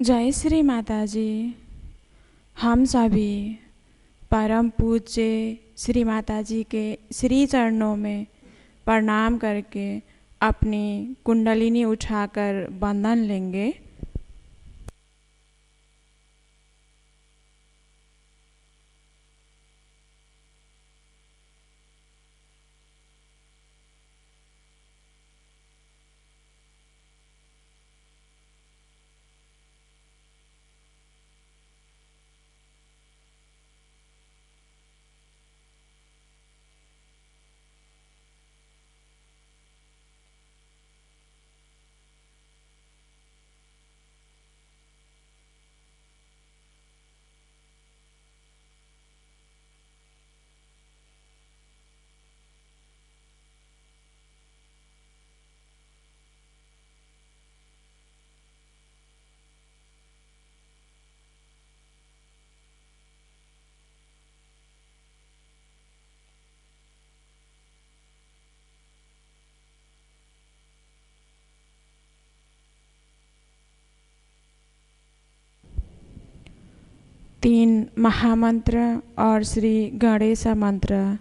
जय श्री माता जी। हम सभी परम पूज्य श्री माता जी के श्री चरणों में प्रणाम करके अपनी कुंडलिनी उठाकर बंधन लेंगे। तीन महामंत्र और श्री गणेश मंत्र।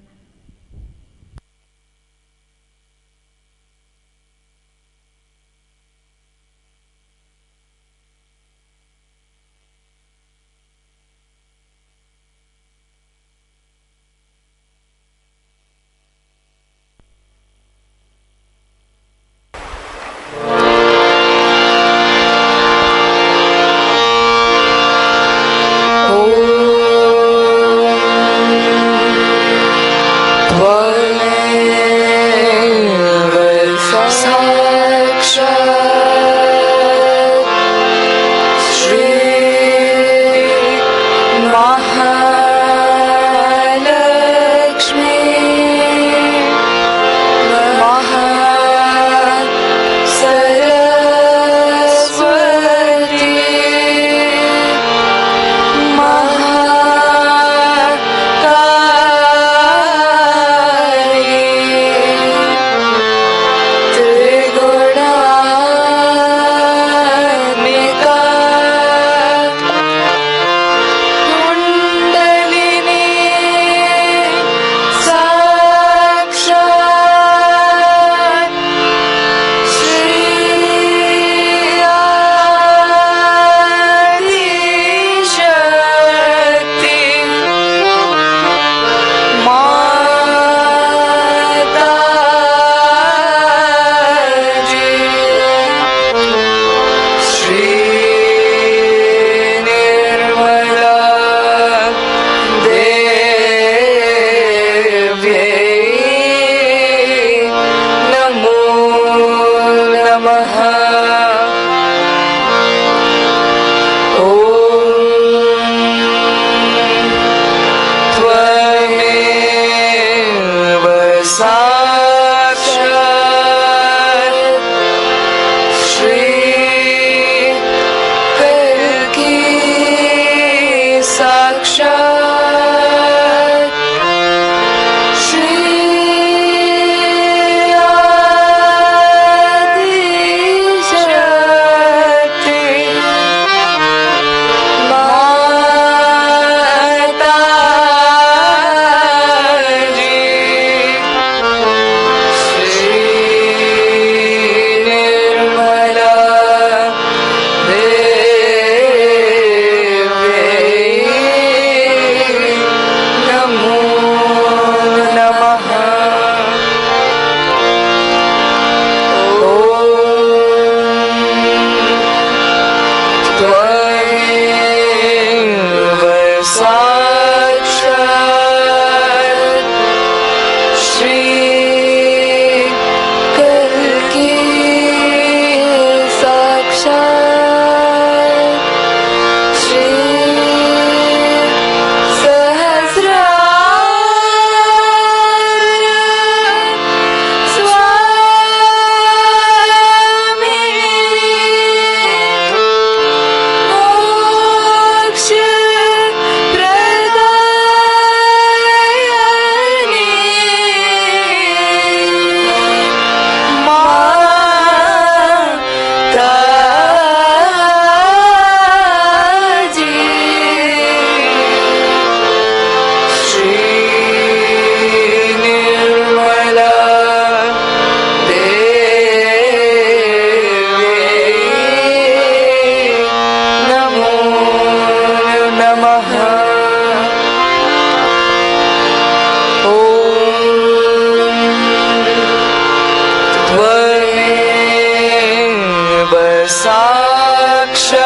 साक्षात्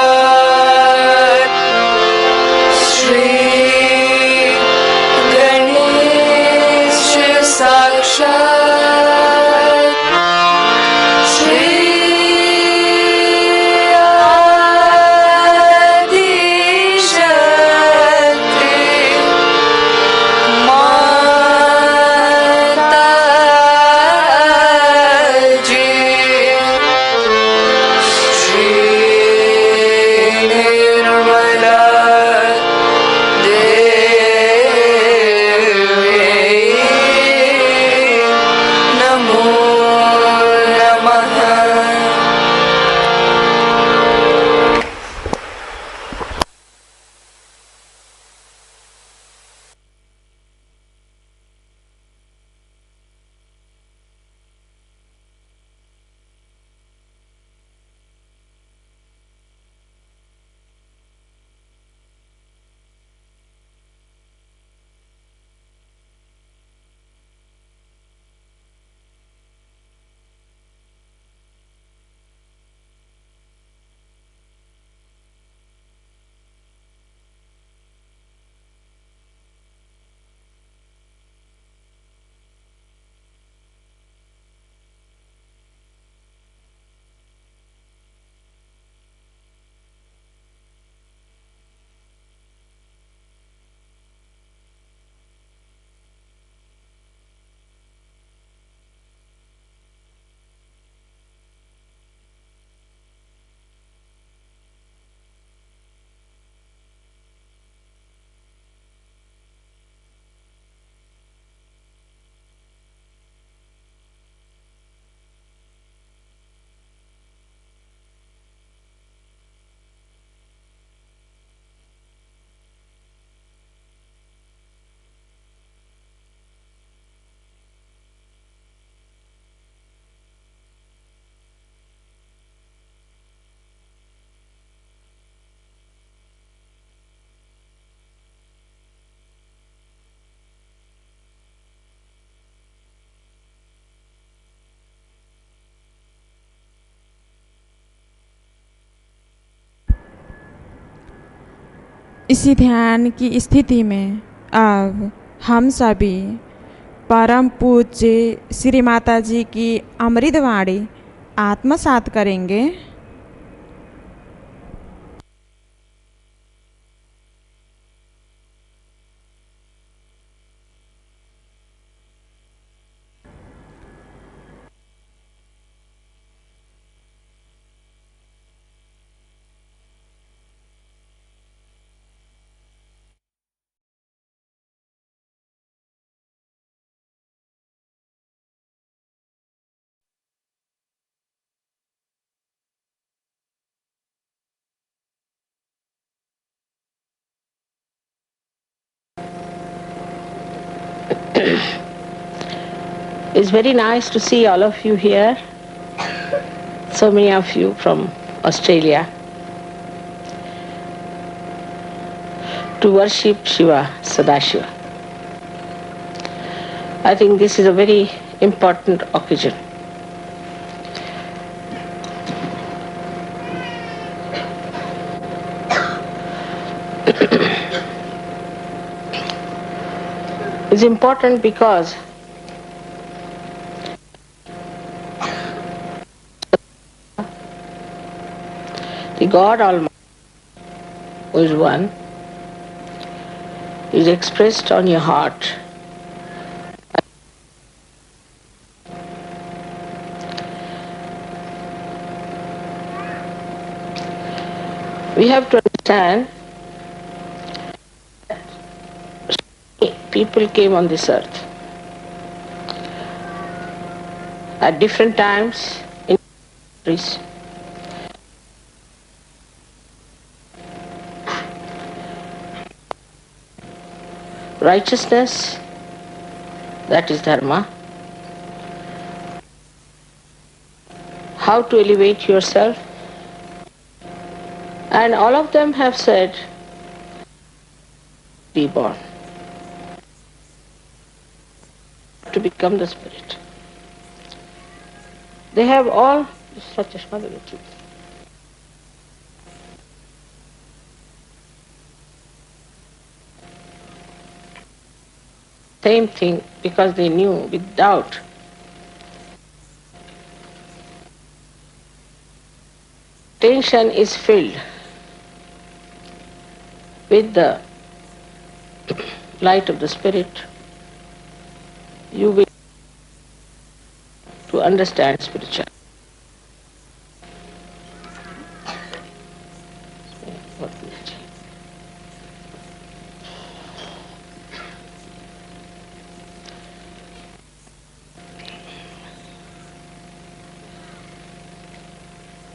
श्री गणेश साक्षात् श्री इसी ध्यान की स्थिति में अब हम सभी परम पूज्य श्री माता जी की अमृत वाणी आत्मसात करेंगे। It's very nice to see all of you here, so many of you from Australia, to worship Shiva, Sadashiva. I think this is a very important occasion. It's important because the God Almighty, who is one, is expressed on your heart. We have to understand people came on this earth at different times in countries. Righteousness, that is Dharma. How to elevate yourself. And all of them have said, reborn, to become the spirit. They have all such a same thing because they knew with doubt. Attention is filled with the light of the Spirit, you will to understand spirituality.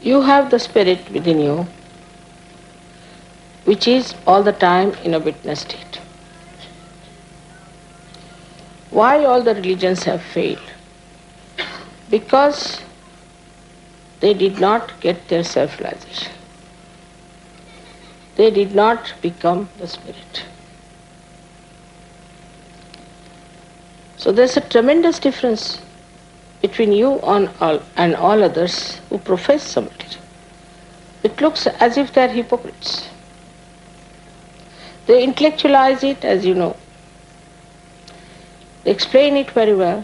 You have the Spirit within you, which is all the time in a witness state. Why all the religions have failed? Because they did not get their self-realization. They did not become the Spirit. So there's a tremendous difference between you and all others who profess something. It looks as if they are hypocrites. They intellectualize it, as you know. They explain it very well.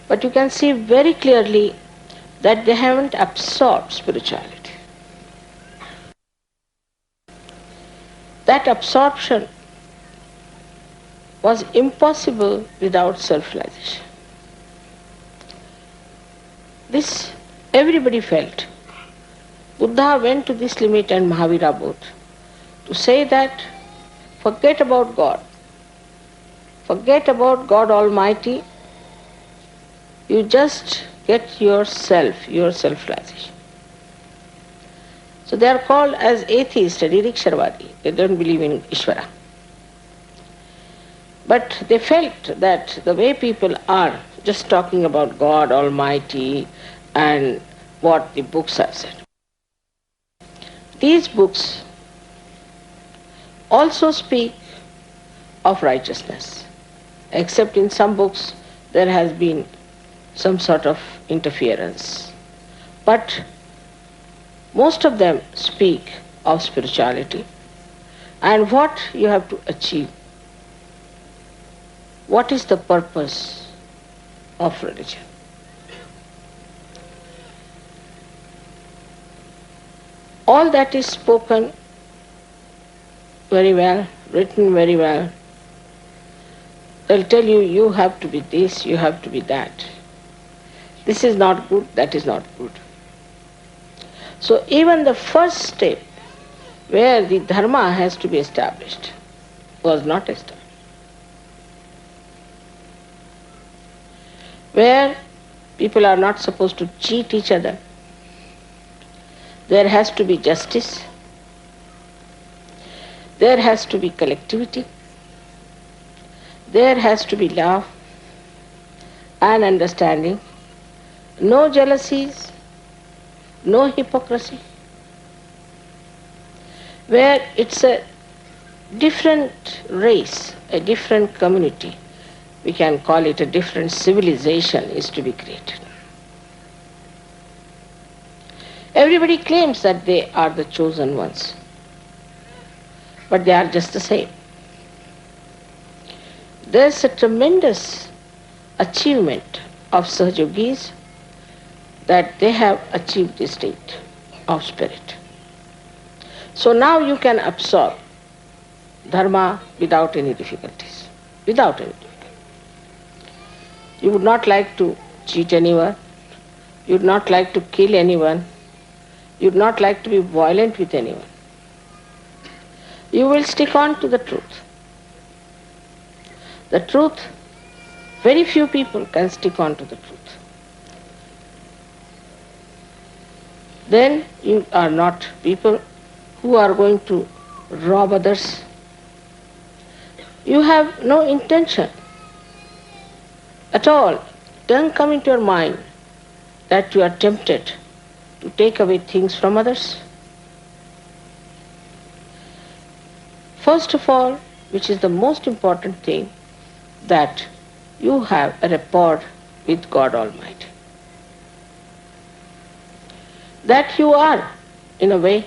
But you can see very clearly that they haven't absorbed spirituality. That absorption was impossible without self-realization. This everybody felt. Buddha went to this limit and Mahavira both to say that forget about God. Forget about God Almighty. You just get yourself, your self-realization. So they are called as atheists, Nirikshravadi. They don't believe in Ishvara. But they felt that the way people are just talking about God Almighty and what the books have said. These books also speak of righteousness, except in some books there has been some sort of interference. But most of them speak of spirituality and what you have to achieve. What is the purpose of religion? All that is spoken very well, written very well. They'll tell you, you have to be this, you have to be that. This is not good, that is not good. So even the first step where the Dharma has to be established was not established. Where people are not supposed to cheat each other. There has to be justice. There has to be collectivity. There has to be love and understanding. No jealousies, no hypocrisy. Where it's a different race, a different community, we can call it a different civilization is to be created. Everybody claims that they are the chosen ones, but they are just the same. There's a tremendous achievement of Sahajogis that they have achieved the state of spirit. So now you can absorb Dharma without any difficulties, without any difficulty. You would not like to cheat anyone, you would not like to kill anyone, you would not like to be violent with anyone. You will stick on to the truth. The truth, very few people can stick on to the truth. Then you are not people who are going to rob others. You have no intention at all. Doesn't come into your mind that you are tempted to take away things from others. First of all, which is the most important thing, that you have a rapport with God Almighty. That you are, in a way,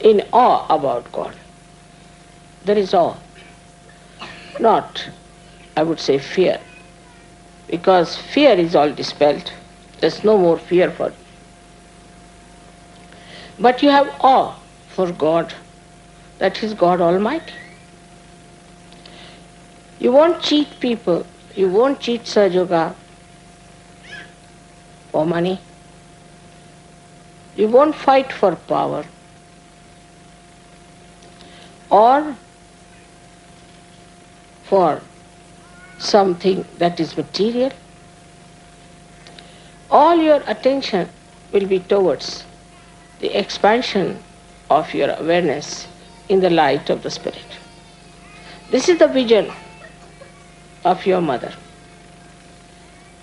in awe about God. There is awe. not, I would say, fear, because fear is all dispelled. There's no more fear for you. But you have awe for God, that is God Almighty. You won't cheat people, you won't cheat Sahaja for money. You won't fight for power or for something that is material. All your attention will be towards the expansion of your awareness in the light of the Spirit. This is the vision of your mother.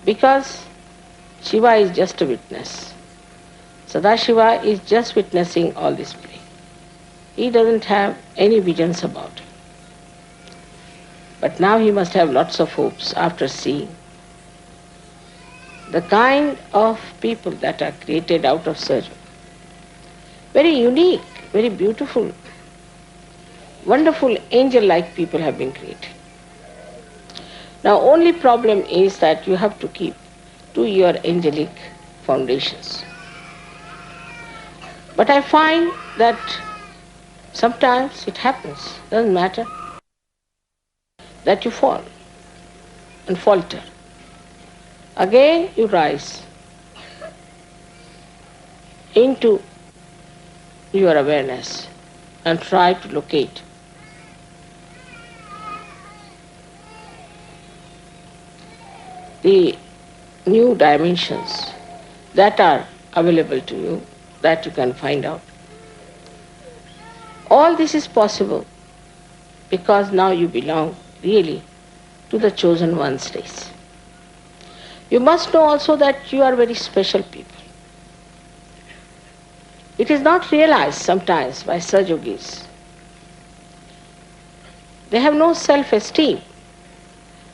Because Shiva is just a witness. Sadashiva is just witnessing all this play. He doesn't have any visions about it. But now he must have lots of hopes after seeing the kind of people that are created out of surgery. Very unique, very beautiful, wonderful angel-like people have been created. Now only problem is that you have to keep to your angelic foundations. But I find that sometimes it happens, doesn't matter, that you fall and falter. Again you rise into your awareness and try to locate the new dimensions that are available to you, that you can find out. All this is possible because now you belong really to the chosen one's race. You must know also that you are very special people. It is not realized sometimes by Sahaja. They have no self-esteem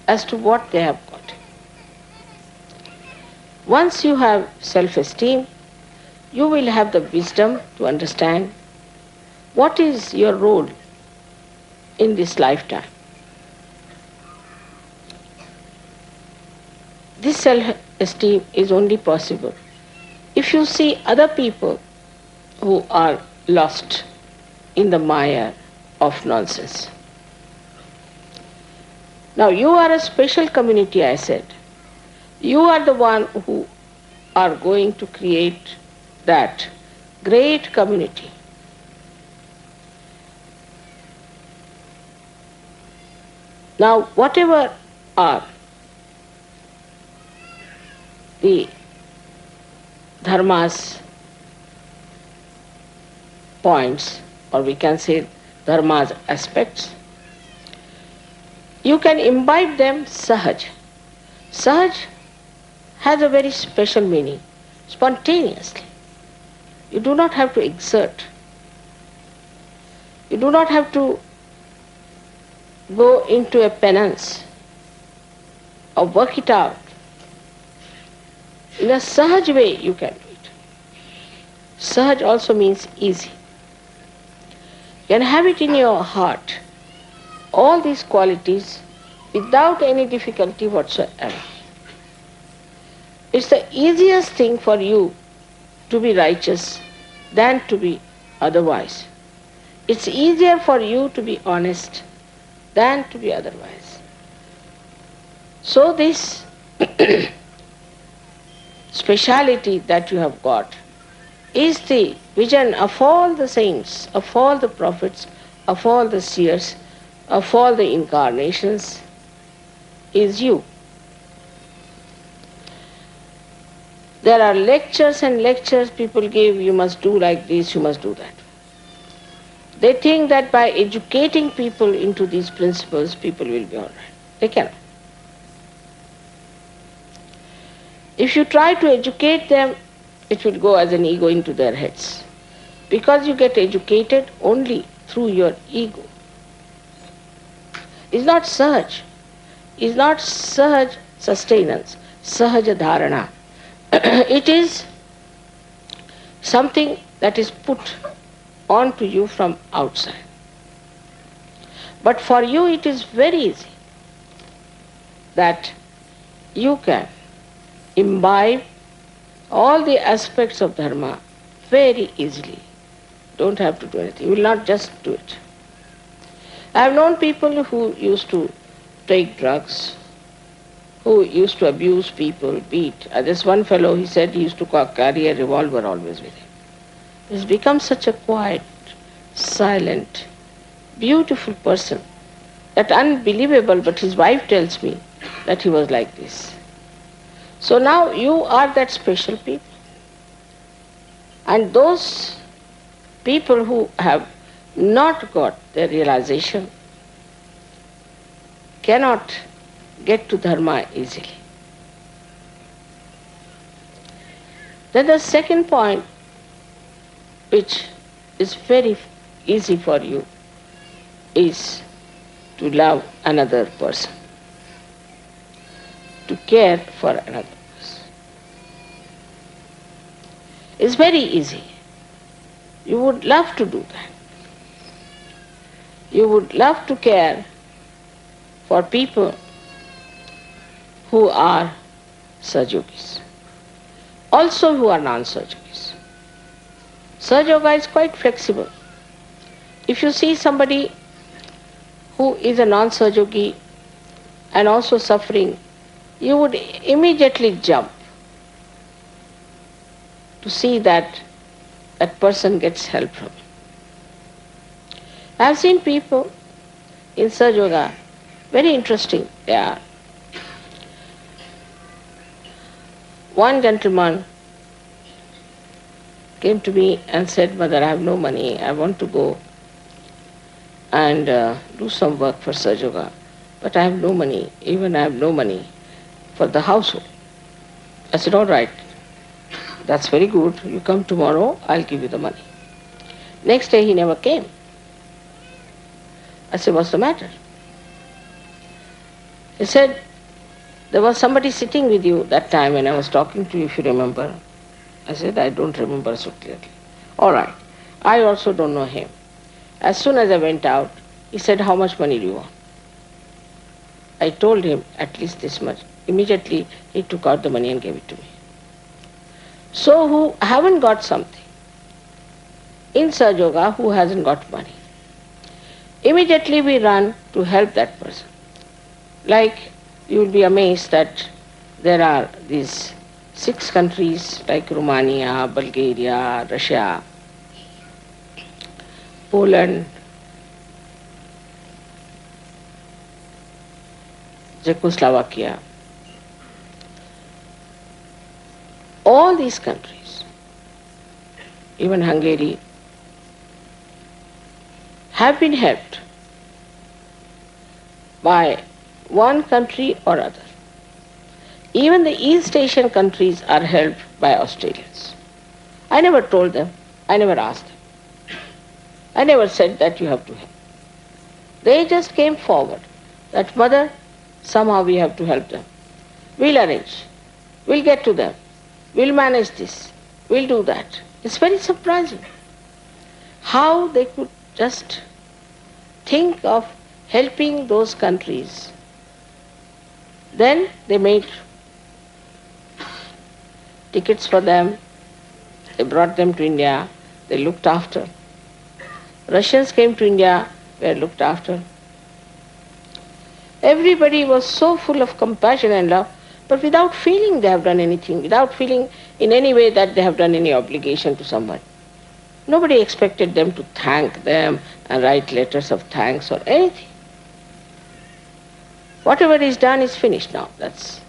as to what they have got. Once you have self-esteem, you will have the wisdom to understand what is your role in this lifetime. This self-esteem is only possible if you see other people who are lost in the mire of nonsense. Now you are a special community, I said. You are the one who are going to create that great community. Now whatever are the Dharma's points, or we can say Dharma's aspects, you can imbibe them Sahaj. Sahaj has a very special meaning, spontaneously. You do not have to exert. You do not have to go into a penance or work it out. In a Sahaj way you can do it. Sahaj also means easy. You can have it in your heart, all these qualities without any difficulty whatsoever. It's the easiest thing for you to be righteous than to be otherwise. It's easier for you to be honest than to be otherwise. So this speciality that you have got is the vision of all the saints, of all the prophets, of all the seers, of all the incarnations, is you. There are lectures and lectures people give, you must do like this, you must do that. They think that by educating people into these principles, people will be all right. They cannot. If you try to educate them, it will go as an ego into their heads. Because you get educated only through your ego. It's not Sahaj. It's not Sahaj sustenance, Sahaja Dharana. It is something that is put onto you from outside. But for you it is very easy that you can imbibe all the aspects of Dharma very easily. Don't have to do anything. You will not just do it. I have known people who used to take drugs, who used to abuse people, beat. There's one fellow, he said he used to carry a revolver always with him. He's become such a quiet, silent, beautiful person. That unbelievable, but his wife tells me that he was like this. So now you are that special people. And those people who have not got their realization cannot get to Dharma easily. Then the second point, which is very easy for you, is to love another person, to care for another person. It's very easy. You would love to do that. You would love to care for people who are Sahaja-yogis, also who are non-Sahaja-yogis. Sahaja-yoga is quite flexible. If you see somebody who is a non-Sahaja-yogi and also suffering, you would immediately jump to see that that person gets help from you. I have seen people in Sahaja-yoga, very interesting they are. One gentleman came to me and said, "Mother, I have no money, I want to go and do some work for Sahaja-yoga, but I have no money, even I have no money for the household." I said, "All right, that's very good, you come tomorrow, I'll give you the money." Next day he never came. I said, "What's the matter?" He said, "There was somebody sitting with you that time when I was talking to you, if you remember." I said, "I don't remember so clearly." "All right, I also don't know him." As soon as I went out, he said, "How much money do you want?" I told him, "At least this much." Immediately he took out the money and gave it to me. So who haven't got something, in Sahaja-yoga, who hasn't got money, immediately we run to help that person. Like, you will be amazed that there are these 6 countries like Romania, Bulgaria, Russia, Poland, Czechoslovakia. All these countries, even Hungary, have been helped by one country or other. Even the East Asian countries are helped by Australians. I never told them, I never asked them. I never said that you have to help. They just came forward that, "Mother, somehow we have to help them. We'll arrange. We'll get to them. We'll manage this. We'll do that." It's very surprising how they could just think of helping those countries. Then they made tickets for them. They brought them to India. They looked after. Russians came to India, were looked after. Everybody was so full of compassion and love, but without feeling they have done anything, without feeling in any way that they have done any obligation to someone. Nobody expected them to thank them and write letters of thanks or anything. Whatever is done is finished now. That's.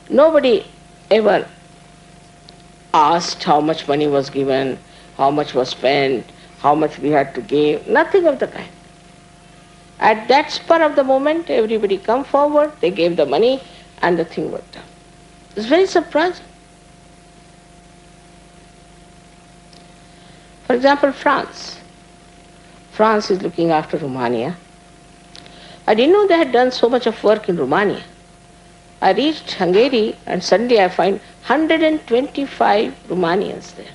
Nobody ever asked how much money was given, how much was spent, how much we had to give, nothing of the kind. At that spur of the moment, everybody come forward, they gave the money, and the thing was done. It's very surprising. For example, France. France is looking after Romania. I didn't know they had done so much of work in Romania. I reached Hungary and suddenly I find 125 Romanians there.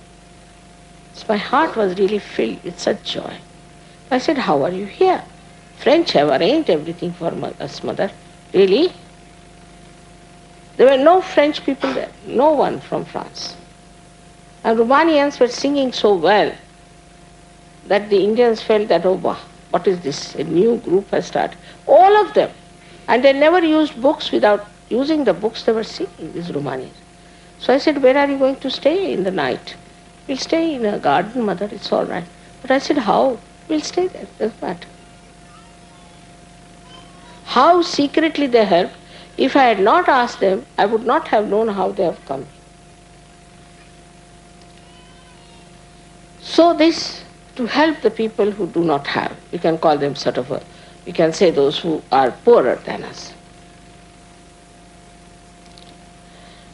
So my heart was really filled with such joy. I said, how are you here? French have arranged everything for us, mother. Really? There were no French people there, no one from France. And Romanians were singing so well that the Indians felt that, oh, wow, what is this? A new group has started. All of them. And they never used books. Without using the books, they were singing, these Romanians. So I said, where are you going to stay in the night? We'll stay in a garden, mother, it's all right. But I said, how? We'll stay there, doesn't matter. How secretly they helped. If I had not asked them, I would not have known how they have come. So this, to help the people who do not have, you can call them sort of you can say those who are poorer than us.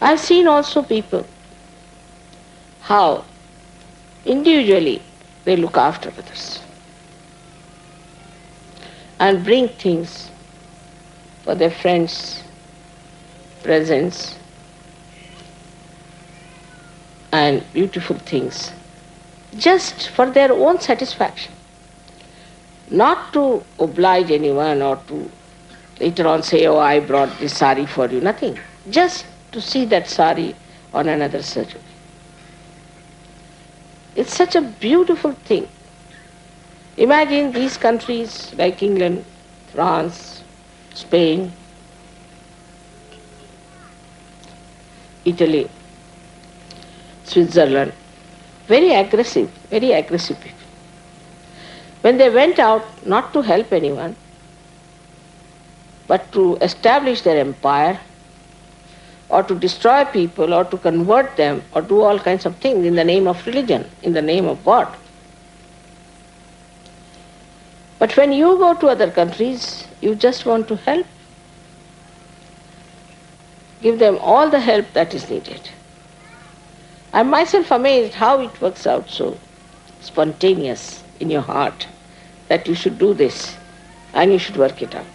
I've seen also people, how individually they look after others and bring things for their friends, presents and beautiful things, just for their own satisfaction. Not to oblige anyone or to later on say, oh, I brought this sari for you, nothing. Just to see that sari on another surgery. It's such a beautiful thing. Imagine these countries like England, France, Spain, Italy, Switzerland, very aggressive people. When they went out not to help anyone, but to establish their empire, or to destroy people, or to convert them, or do all kinds of things in the name of religion, in the name of God. But when you go to other countries, you just want to help. Give them all the help that is needed. I'm myself amazed how it works out so spontaneous in your heart that you should do this and you should work it out.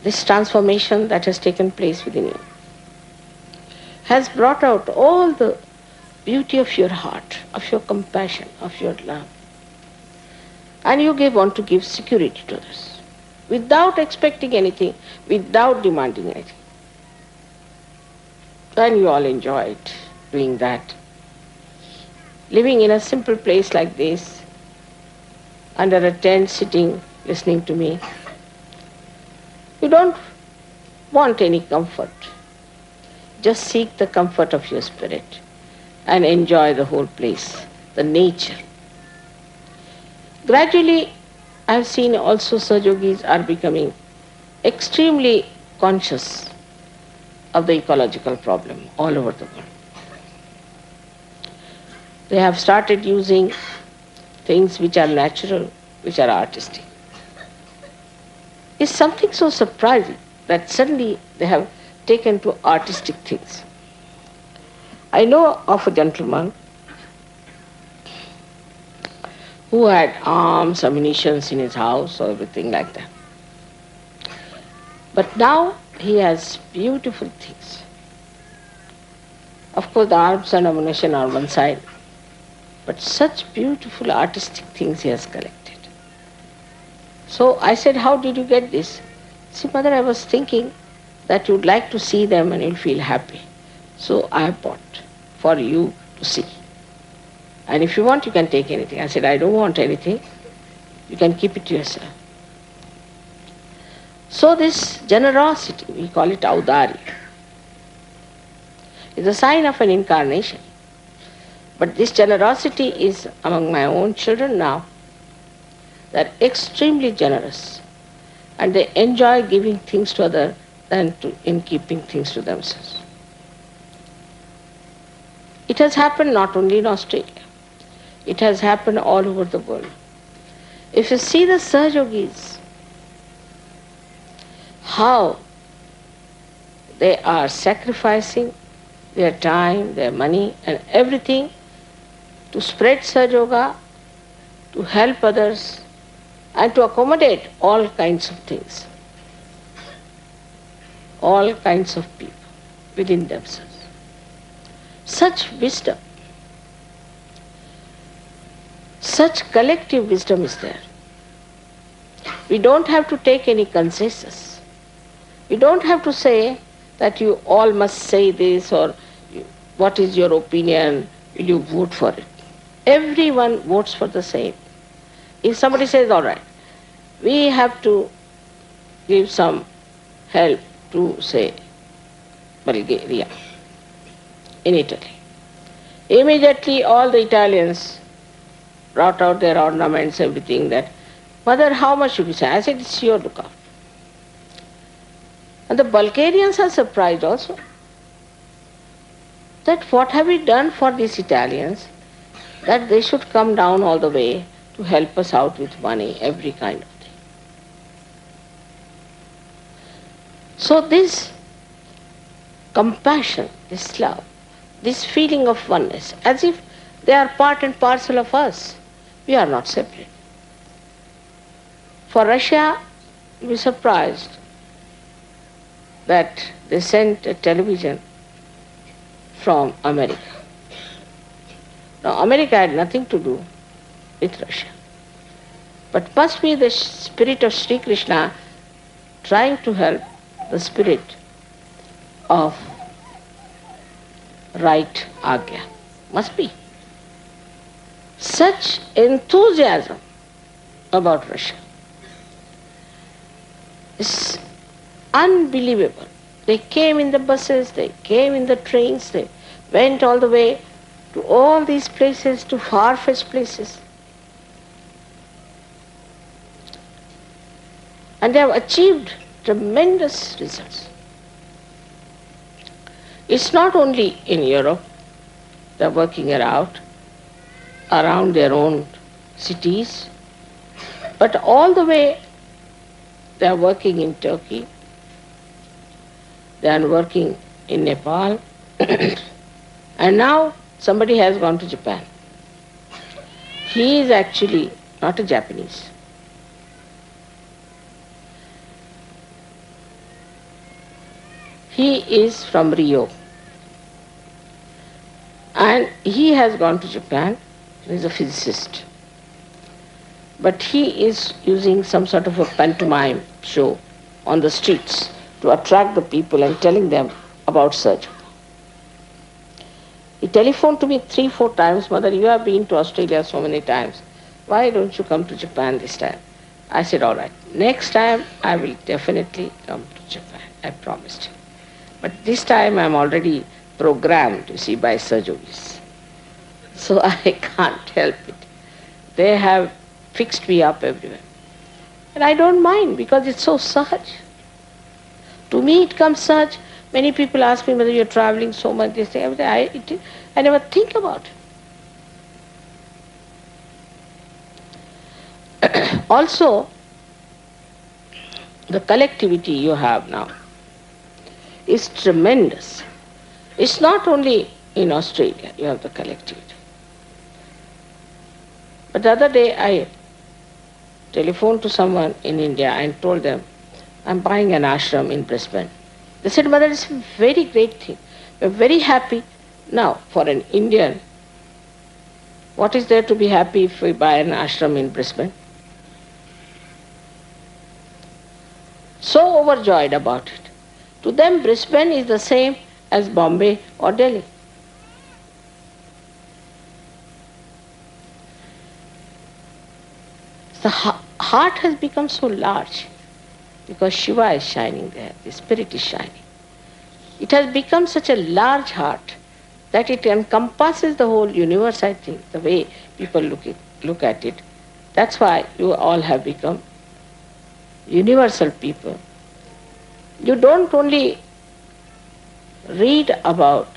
This transformation that has taken place within you has brought out all the beauty of your heart, of your compassion, of your love. And you want to give security to others, without expecting anything, without demanding anything. And you all enjoy it, doing that. Living in a simple place like this, under a tent, sitting, listening to me. You don't want any comfort. Just seek the comfort of your spirit and enjoy the whole place, the nature. Gradually, I have seen also Sahajogis are becoming extremely conscious of the ecological problem all over the world. They have started using things which are natural, which are artistic. It's something so surprising that suddenly they have taken to artistic things. I know of a gentleman who had arms, ammunition in his house or everything like that. But now he has beautiful things. Of course the arms and ammunition are on one side, but such beautiful artistic things he has collected. So I said, how did you get this? See, mother, I was thinking that you'd like to see them and you'll feel happy. So I have bought for you to see. And if you want, you can take anything. I said, I don't want anything. You can keep it to yourself. So this generosity, we call it audari, is a sign of an incarnation. But this generosity is among my own children now. They're extremely generous. And they enjoy giving things to others than in keeping things to themselves. It has happened not only in Australia. It has happened all over the world. If you see the Sahajogis, how they are sacrificing their time, their money and everything to spread Sahajoga, to help others and to accommodate all kinds of things, all kinds of people within themselves. Such wisdom Such collective wisdom is there. We don't have to take any consensus. We don't have to say that you all must say this or what is your opinion, will you vote for it? Everyone votes for the same. If somebody says, all right, we have to give some help to, say, Bulgaria, in Italy. Immediately all the Italians brought out their ornaments, everything that, Mother, how much should we say? I said, it's your lookout. And the Bulgarians are surprised also. That what have we done for these Italians, that they should come down all the way to help us out with money, every kind of thing. So this compassion, this love, this feeling of oneness, as if they are part and parcel of us. We are not separate. For Russia, we were surprised that they sent a television from America. Now, America had nothing to do with Russia. But must be the spirit of Sri Krishna trying to help the spirit of right Agya. Must be. Such enthusiasm about Russia is unbelievable. They came in the buses, they came in the trains, they went all the way to all these places, to far-fetched places. And they have achieved tremendous results. It's not only in Europe, they're working it out around their own cities, but all the way they are working in Turkey, they are working in Nepal, and now somebody has gone to Japan. He is actually not a Japanese. He is from Rio. And he has gone to Japan. He is a physicist. But he is using some sort of a pantomime show on the streets to attract the people and telling them about surgery. He telephoned to me 3-4 times, Mother, you have been to Australia so many times. Why don't you come to Japan this time? I said, all right, next time I will definitely come to Japan. I promised him. But this time I'm already programmed, you see, by Sajogis. So I can't help it. They have fixed me up everywhere. And I don't mind because it's so sahaj. To me it comes sahaj. Many people ask me whether you're traveling so much, they say everything. I never think about it. Also, the collectivity you have now is tremendous. It's not only in Australia you have the collectivity. But the other day I telephoned to someone in India and told them, I'm buying an ashram in Brisbane. They said, Mother, it's a very great thing. We're very happy. Now, for an Indian, what is there to be happy if we buy an ashram in Brisbane? So overjoyed about it. To them, Brisbane is the same as Bombay or Delhi. The heart has become so large because Shiva is shining there, the spirit is shining. It has become such a large heart that it encompasses the whole universe, I think, the way people look at it. That's why you all have become universal people. You don't only read about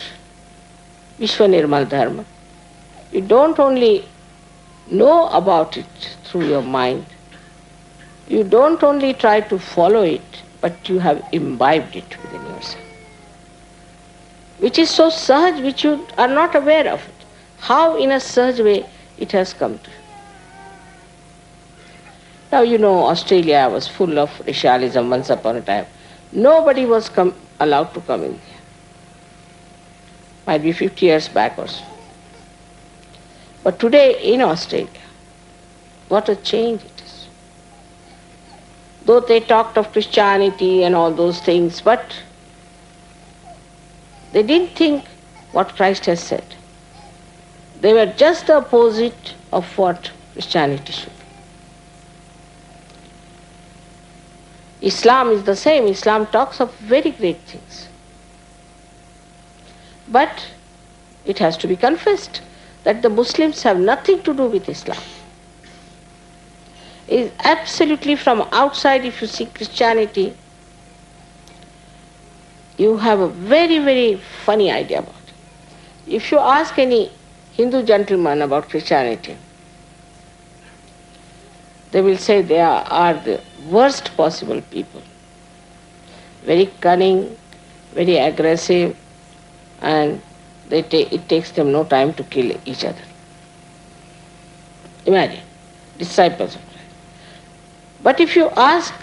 Vishwa Nirmal Dharma. You don't only know about it through your mind. You don't only try to follow it, but you have imbibed it within yourself. Which is so sahaj, which you are not aware of it. How in a sahaj way it has come to you. Now you know Australia was full of racialism once upon a time. Nobody was allowed to come in here. Might be 50 years back or so. But today in Australia, What a change it is. Though they talked of Christianity and all those things, but they didn't think what Christ has said. They were just the opposite of what Christianity should be. Islam is the same. Islam talks of very great things. But it has to be confessed that the Muslims have nothing to do with Islam. It is absolutely from outside. If you see Christianity, you have a very, very funny idea about it. If you ask any Hindu gentleman about Christianity, they will say they are the worst possible people. Very cunning, very aggressive, and it takes them no time to kill each other. Imagine, disciples of Christ. But if you ask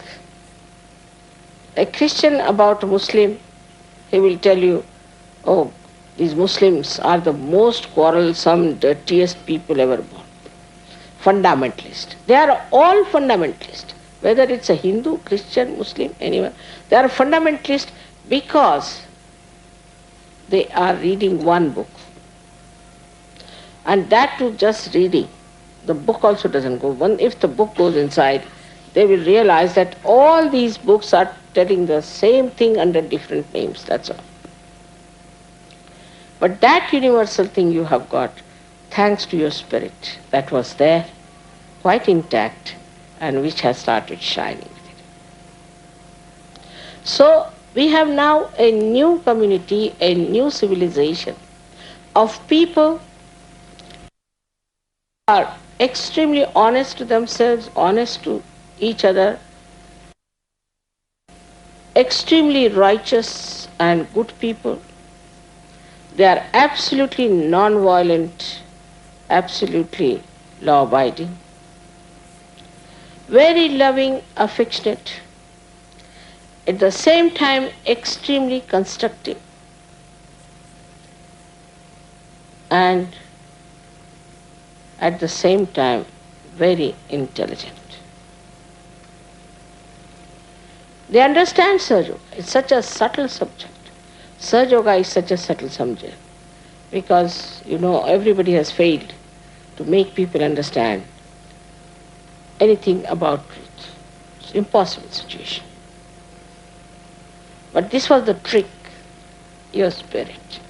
a Christian about a Muslim, he will tell you, oh, these Muslims are the most quarrelsome, dirtiest people ever born. Fundamentalist. They are all fundamentalist. Whether it's a Hindu, Christian, Muslim, anyone. They are fundamentalist because they are reading one book. And that too just reading. The book also doesn't go. If the book goes inside, they will realize that all these books are telling the same thing under different names, that's all. But that universal thing you have got, thanks to your spirit that was there, quite intact, and which has started shining with it. So we have now a new community, a new civilization of people who are extremely honest to themselves, honest to each other, extremely righteous and good people. They are absolutely non-violent, absolutely law-abiding, very loving, affectionate, at the same time extremely constructive, and at the same time very intelligent. They understand Sahaja Yoga. It's such a subtle subject. Sahaja Yoga is such a subtle subject because, everybody has failed to make people understand anything about truth. It's an impossible situation. But this was the trick, your spirit.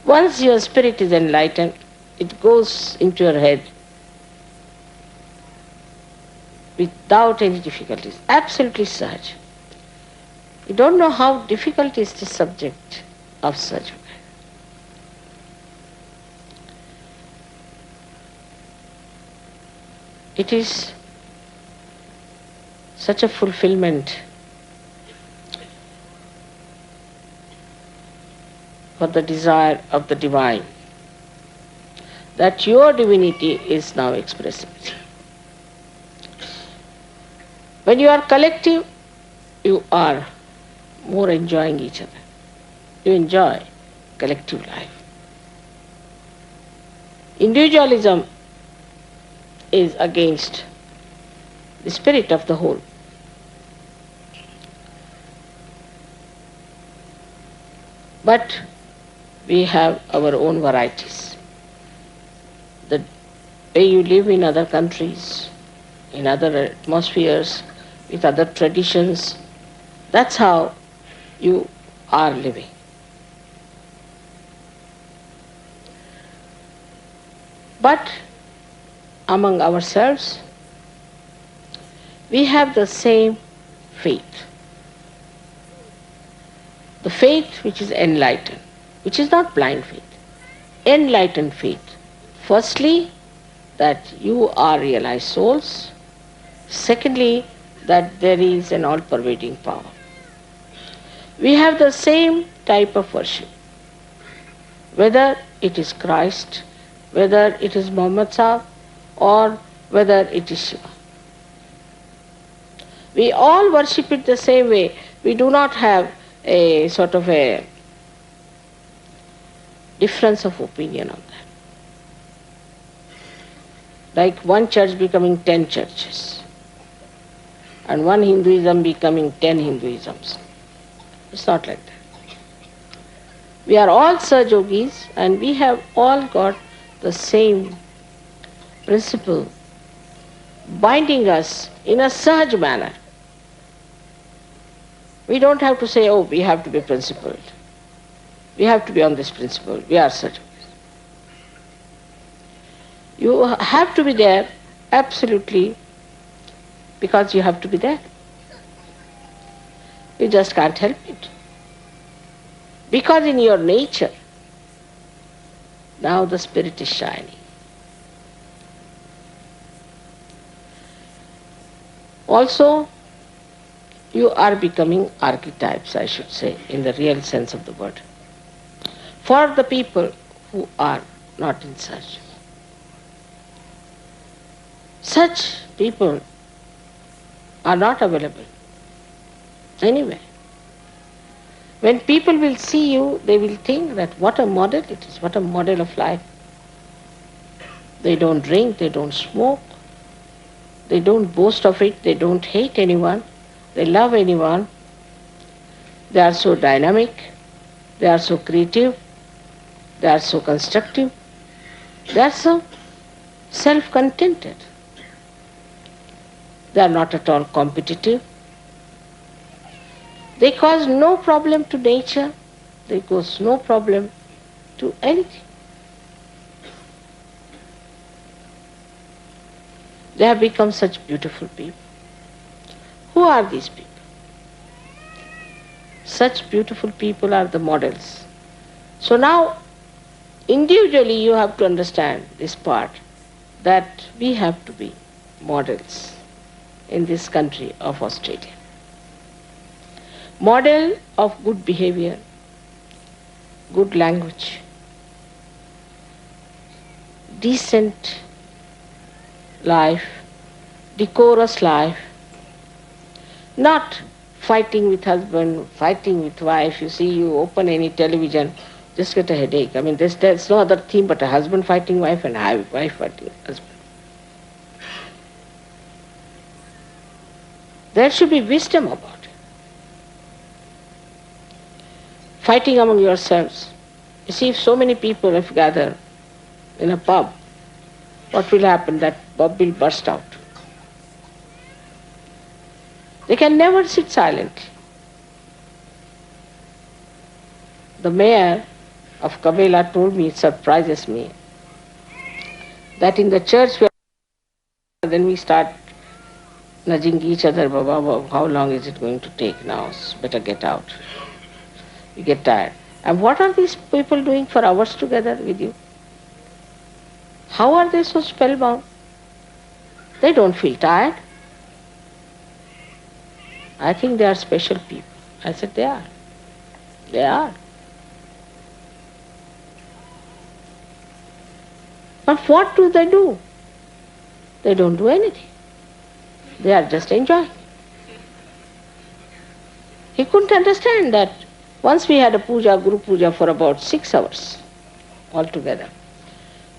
Once your spirit is enlightened, it goes into your head without any difficulties, absolutely Sahaj. You don't know how difficult is the subject of Sahaja Yoga. It is such a fulfillment for the desire of the divine that your divinity is now expressing. When you are collective, you are more enjoying each other. You enjoy collective life. Individualism is against the spirit of the whole. But we have our own varieties. The way you live in other countries, in other atmospheres, with other traditions, that's how you are living. But among ourselves, we have the same faith. The faith which is enlightened, which is not blind faith, enlightened faith. Firstly, that you are realized souls. Secondly, that there is an all-pervading power. We have the same type of worship, whether it is Christ, whether it is Muhammad Sahib, or whether it is Shiva. We all worship it the same way. We do not have a sort of a difference of opinion on that. like one church becoming 10 churches, and one Hinduism becoming 10 Hinduisms. It's not like that. We are all Sahajogis and we have all got the same principle binding us in a Sahaj manner. We don't have to say, oh, we have to be principled. We have to be on this principle. We are Sahajogis. You have to be there absolutely because you have to be there. You just can't help it. Because in your nature, now the spirit is shining. Also, you are becoming archetypes, I should say, in the real sense of the word, for the people who are not in search. Such people are not available anywhere. When people will see you, they will think that what a model it is, what a model of life. They don't drink, they don't smoke, they don't boast of it, they don't hate anyone, they love anyone. They are so dynamic, they are so creative, they are so constructive, they are so self-contented. They are not at all competitive. They cause no problem to nature. They cause no problem to anything. They have become such beautiful people. Who are these people? Such beautiful people are the models. So now, individually you have to understand this part, that we have to be models in this country of Australia. Model of good behavior, good language, decent life, decorous life, not fighting with husband, fighting with wife. You see, you open any television, just get a headache. I mean, there's no other theme but a husband fighting wife and a wife fighting husband. There should be wisdom about it. Fighting among yourselves. You see, if so many people have gathered in a pub, what will happen? That pub will burst out. They can never sit silently. The mayor of Kabela told me, it surprises me, that in the church then we start nudging each other, Baba, how long is it going to take now? Better get out. You get tired. And what are these people doing for hours together with you? How are they so spellbound? They don't feel tired. I think they are special people. I said, they are. They are. But what do? They don't do anything. They are just enjoying. He couldn't understand that. Once we had a puja, Guru Puja, for about 6 hours altogether.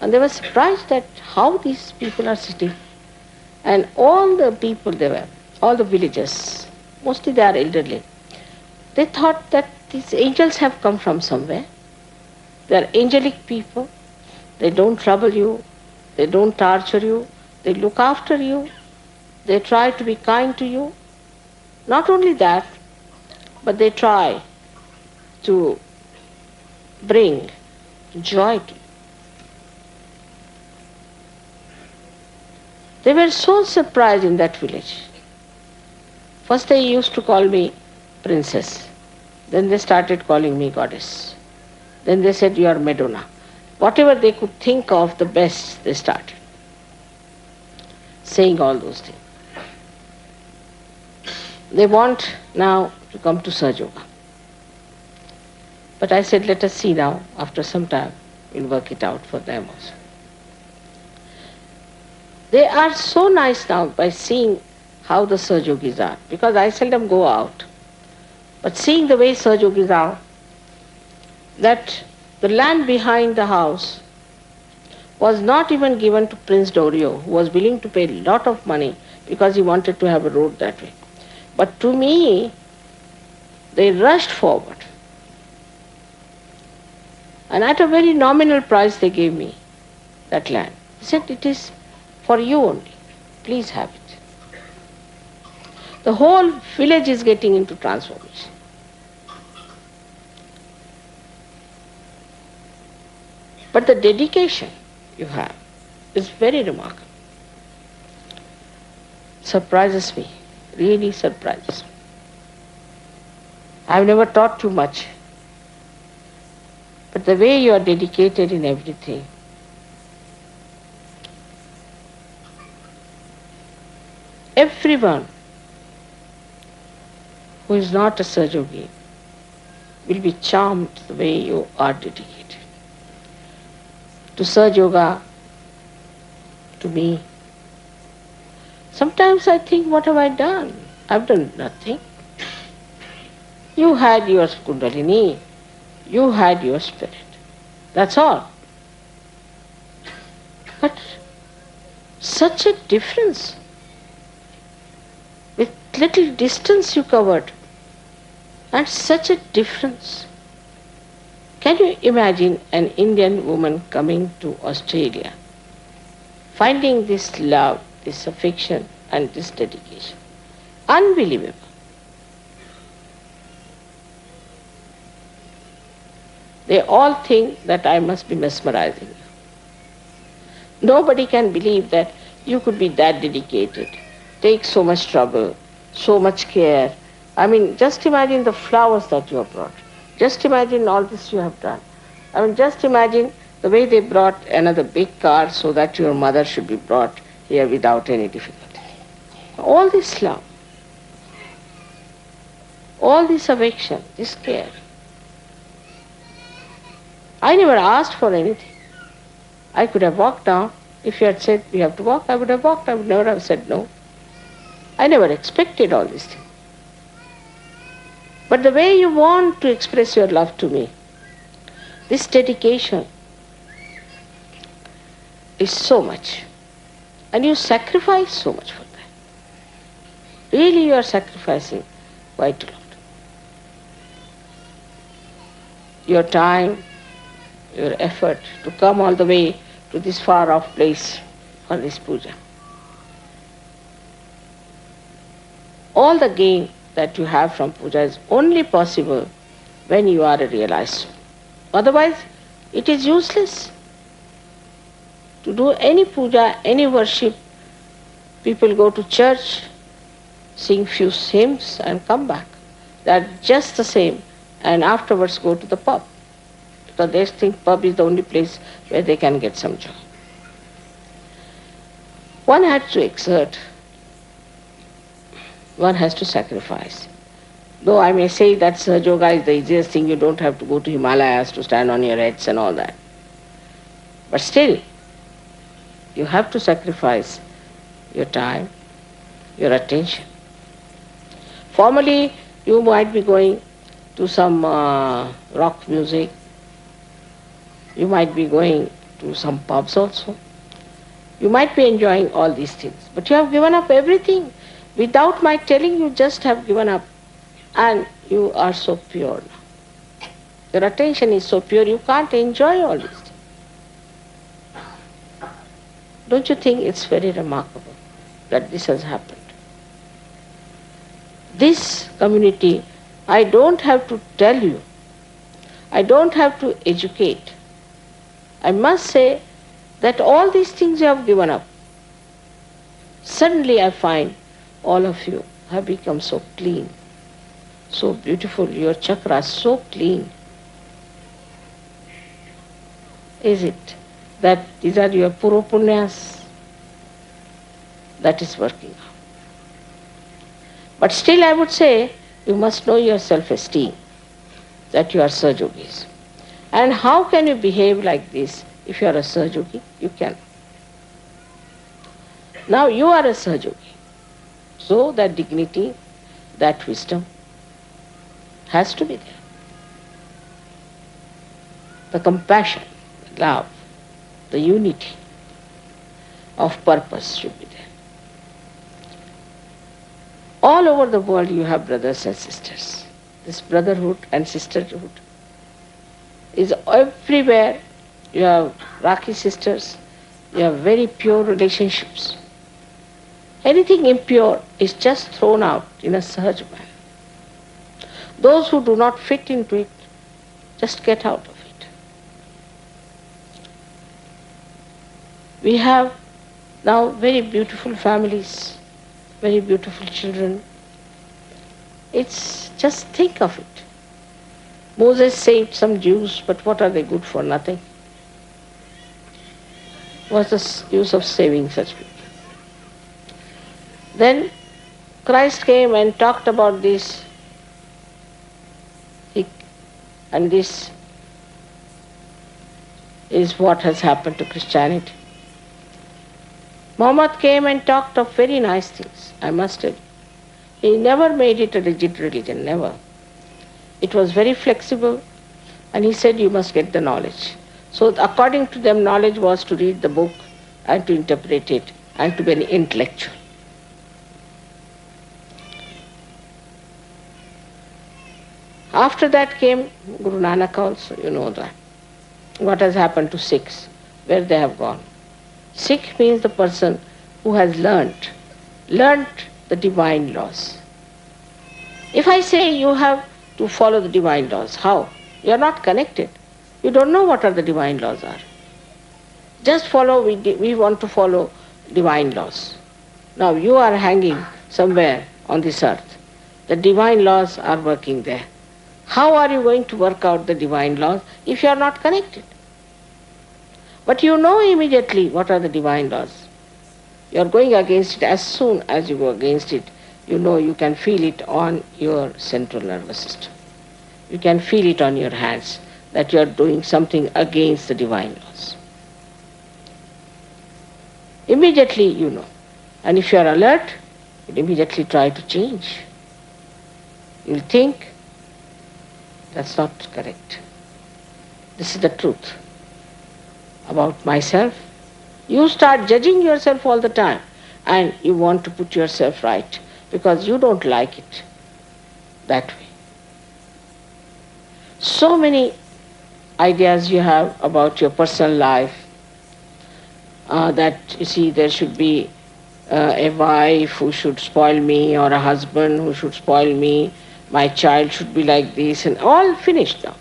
And they were surprised at how these people are sitting. And all the people they were, all the villagers, mostly they are elderly, they thought that these angels have come from somewhere. They are angelic people. They don't trouble you. They don't torture you. They look after you. They try to be kind to you. Not only that, but they try to bring joy to you. They were so surprised in that village. First they used to call me princess. Then they started calling me goddess. Then they said, you are Madonna. Whatever they could think of the best, they started saying all those things. They want now to come to Sahaja. But I said, let us see now, after some time, we'll work it out for them also. They are so nice now by seeing how the Sahajogis are, because I seldom go out. But seeing the way Sahajogis are, that the land behind the house was not even given to Prince Dorio, who was willing to pay a lot of money because he wanted to have a road that way. But to me, they rushed forward. And at a very nominal price they gave me that land. He said, it is for you only. Please have it. The whole village is getting into transformation. But the dedication you have is very remarkable. Surprises me, really surprises me. I've never taught you much, but the way you are dedicated in everything, everyone who is not a Sahajogi will be charmed the way you are dedicated. To Sahaja Yoga, to me. Sometimes I think, what have I done? I've done nothing. You had your Kundalini, you had your spirit. That's all. But such a difference. With little distance you covered, and such a difference. Can you imagine an Indian woman coming to Australia, finding this love, this affection and this dedication? Unbelievable. They all think that I must be mesmerizing you. Nobody can believe that you could be that dedicated, take so much trouble, so much care. I mean, just imagine the flowers that you have brought. Just imagine all this you have done. I mean, just imagine the way they brought another big car so that your mother should be brought here without any difficulty. All this love, all this affection, this care. I never asked for anything. I could have walked down. If you had said, we have to walk, I would have walked. I would never have said no. I never expected all these things. But the way you want to express your love to me, this dedication is so much. And you sacrifice so much for that. Really you are sacrificing quite a lot. Your time, your effort to come all the way to this far off place for this puja. All the gain that you have from puja is only possible when you are a realized soul. Otherwise, it is useless to do any puja, any worship. People go to church, sing few hymns and come back. They are just the same, and afterwards go to the pub. So they think pub is the only place where they can get some joy. One has to exert. One has to sacrifice. Though I may say that Sahaja Yoga is the easiest thing, you don't have to go to Himalayas to stand on your heads and all that. But still, you have to sacrifice your time, your attention. Formally, you might be going to some rock music, you might be going to some pubs also. You might be enjoying all these things, but you have given up everything. Without my telling, you just have given up, and you are so pure now. Your attention is so pure, you can't enjoy all these things. Don't you think it's very remarkable that this has happened? This community, I don't have to tell you, I don't have to educate. I must say that all these things you have given up. Suddenly I find all of you have become so clean, so beautiful, your chakras so clean. Is it that these are your purupunyas that is working out? But still I would say you must know your self-esteem, that you are Sahajogis. And how can you behave like this if you are a Sahajogi? You cannot. Now you are a Sahajogi. So that dignity, that wisdom has to be there. The compassion, love, the unity of purpose should be there. All over the world you have brothers and sisters. This brotherhood and sisterhood is everywhere. You have Rakhi sisters, you have very pure relationships. Anything impure is just thrown out in a sahaj manner. Those who do not fit into it, just get out of it. We have now very beautiful families, very beautiful children. It's just think of it. Moses saved some Jews, but what are they good for? Nothing. What's the use of saving such people? Then Christ came and talked about this, and this is what has happened to Christianity. Muhammad came and talked of very nice things, I must tell you. He never made it a rigid religion, never. It was very flexible, and he said you must get the knowledge. So according to them, knowledge was to read the book and to interpret it and to be an intellectual. After that came Guru Nanak also, you know that. What has happened to Sikhs, where they have gone. Sikh means the person who has learnt the divine laws. If I say you have to follow the divine laws, how? You are not connected. You don't know what are the divine laws are. Just follow, we want to follow divine laws. Now you are hanging somewhere on this earth. The divine laws are working there. How are you going to work out the divine laws if you are not connected? But you know immediately what are the divine laws. You are going against it. As soon as you go against it, you know you can feel it on your central nervous system. You can feel it on your hands that you are doing something against the divine laws. Immediately you know. And if you are alert, you'll immediately try to change. You'll think, that's not correct. This is the truth about myself. You start judging yourself all the time and you want to put yourself right because you don't like it that way. So many ideas you have about your personal life, that you see there should be a wife who should spoil me or a husband who should spoil me, my child should be like this, and all finished now.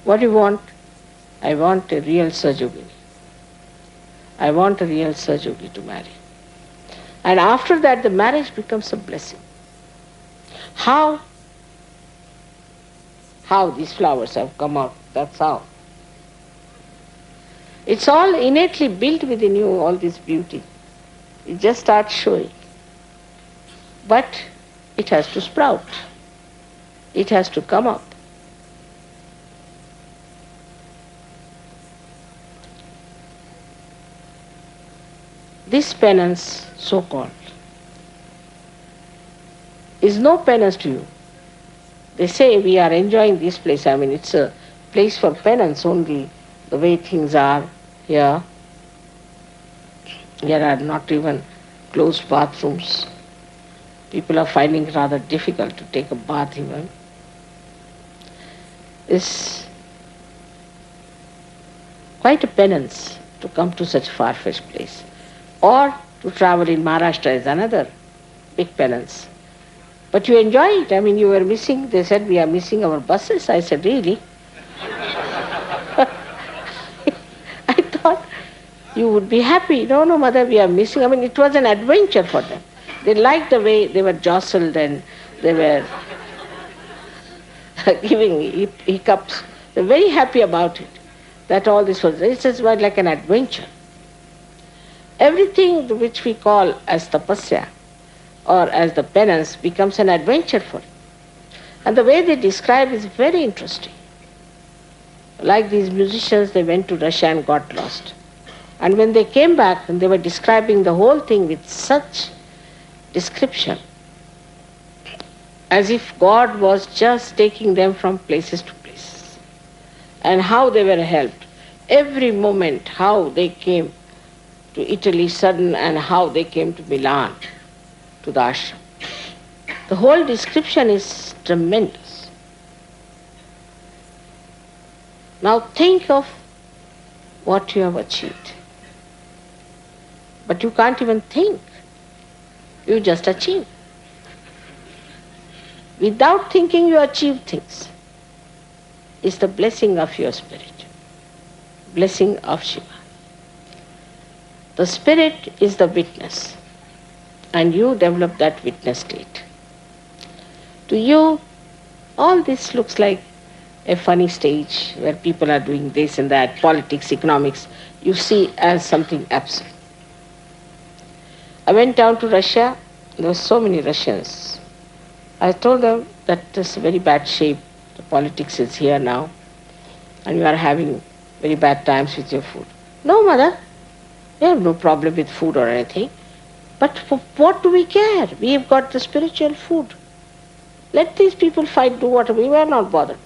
What do you want? I want a real Sajogini. I want a real Sajogi to marry. And after that the marriage becomes a blessing. How these flowers have come out, that's how. It's all innately built within you, all this beauty. It just starts showing. But it has to sprout. It has to come up. This penance, so-called, is no penance to you. They say we are enjoying this place. I mean, it's a place for penance only, the way things are here. There are not even closed bathrooms. People are finding it rather difficult to take a bath even. It's quite a penance to come to such far-fetched place. Or to travel in Maharashtra is another big penance. But you enjoy it. I mean, you were missing, they said we are missing our buses. I said, really? I thought you would be happy. No, mother, we are missing. I mean, it was an adventure for them. They liked the way they were jostled and they were giving hiccups. They were very happy about it. That all this was, it's just like an adventure. Everything which we call as tapasya or as the penance becomes an adventure for him. And the way they describe is very interesting. Like these musicians, they went to Russia and got lost. And when they came back, and they were describing the whole thing with such description, as if God was just taking them from places to places, and how they were helped. Every moment, how they came to Italy sudden and how they came to Milan, to the ashram. The whole description is tremendous. Now think of what you have achieved. But you can't even think. You just achieve. Without thinking, you achieve things. It's the blessing of your spirit, blessing of Shiva. The spirit is the witness, and you develop that witness state. To you, all this looks like a funny stage where people are doing this and that, politics, economics, you see as something absurd. I went down to Russia. There were so many Russians. I told them that it's a very bad shape. The politics is here now, and you are having very bad times with your food. No, mother, we have no problem with food or anything. But for what do we care? We have got the spiritual food. Let these people fight, do whatever. We were not bothered.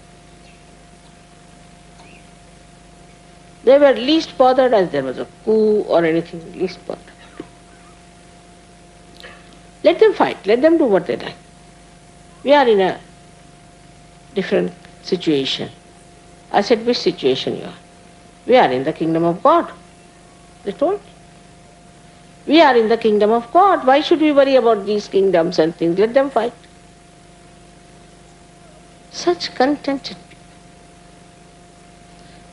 They were least bothered as there was a coup or anything, least bothered. Let them fight, let them do what they like. We are in a different situation. I said, which situation you are? We are in the kingdom of God. They told me. We are in the kingdom of God. Why should we worry about these kingdoms and things? Let them fight. Such contented people.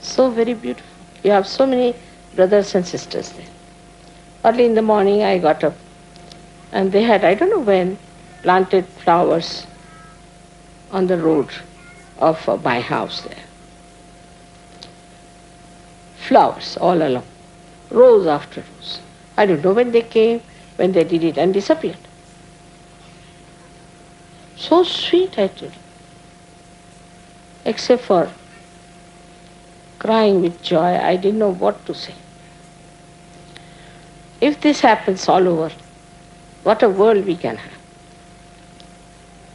So very beautiful. You have so many brothers and sisters there. Early in the morning I got up and they had, I don't know when, planted flowers on the road of my house there. Flowers all along, rows after rows. I don't know when they came, when they did it and disappeared. So sweet, I tell you. Except for crying with joy, I didn't know what to say. If this happens all over, what a world we can have.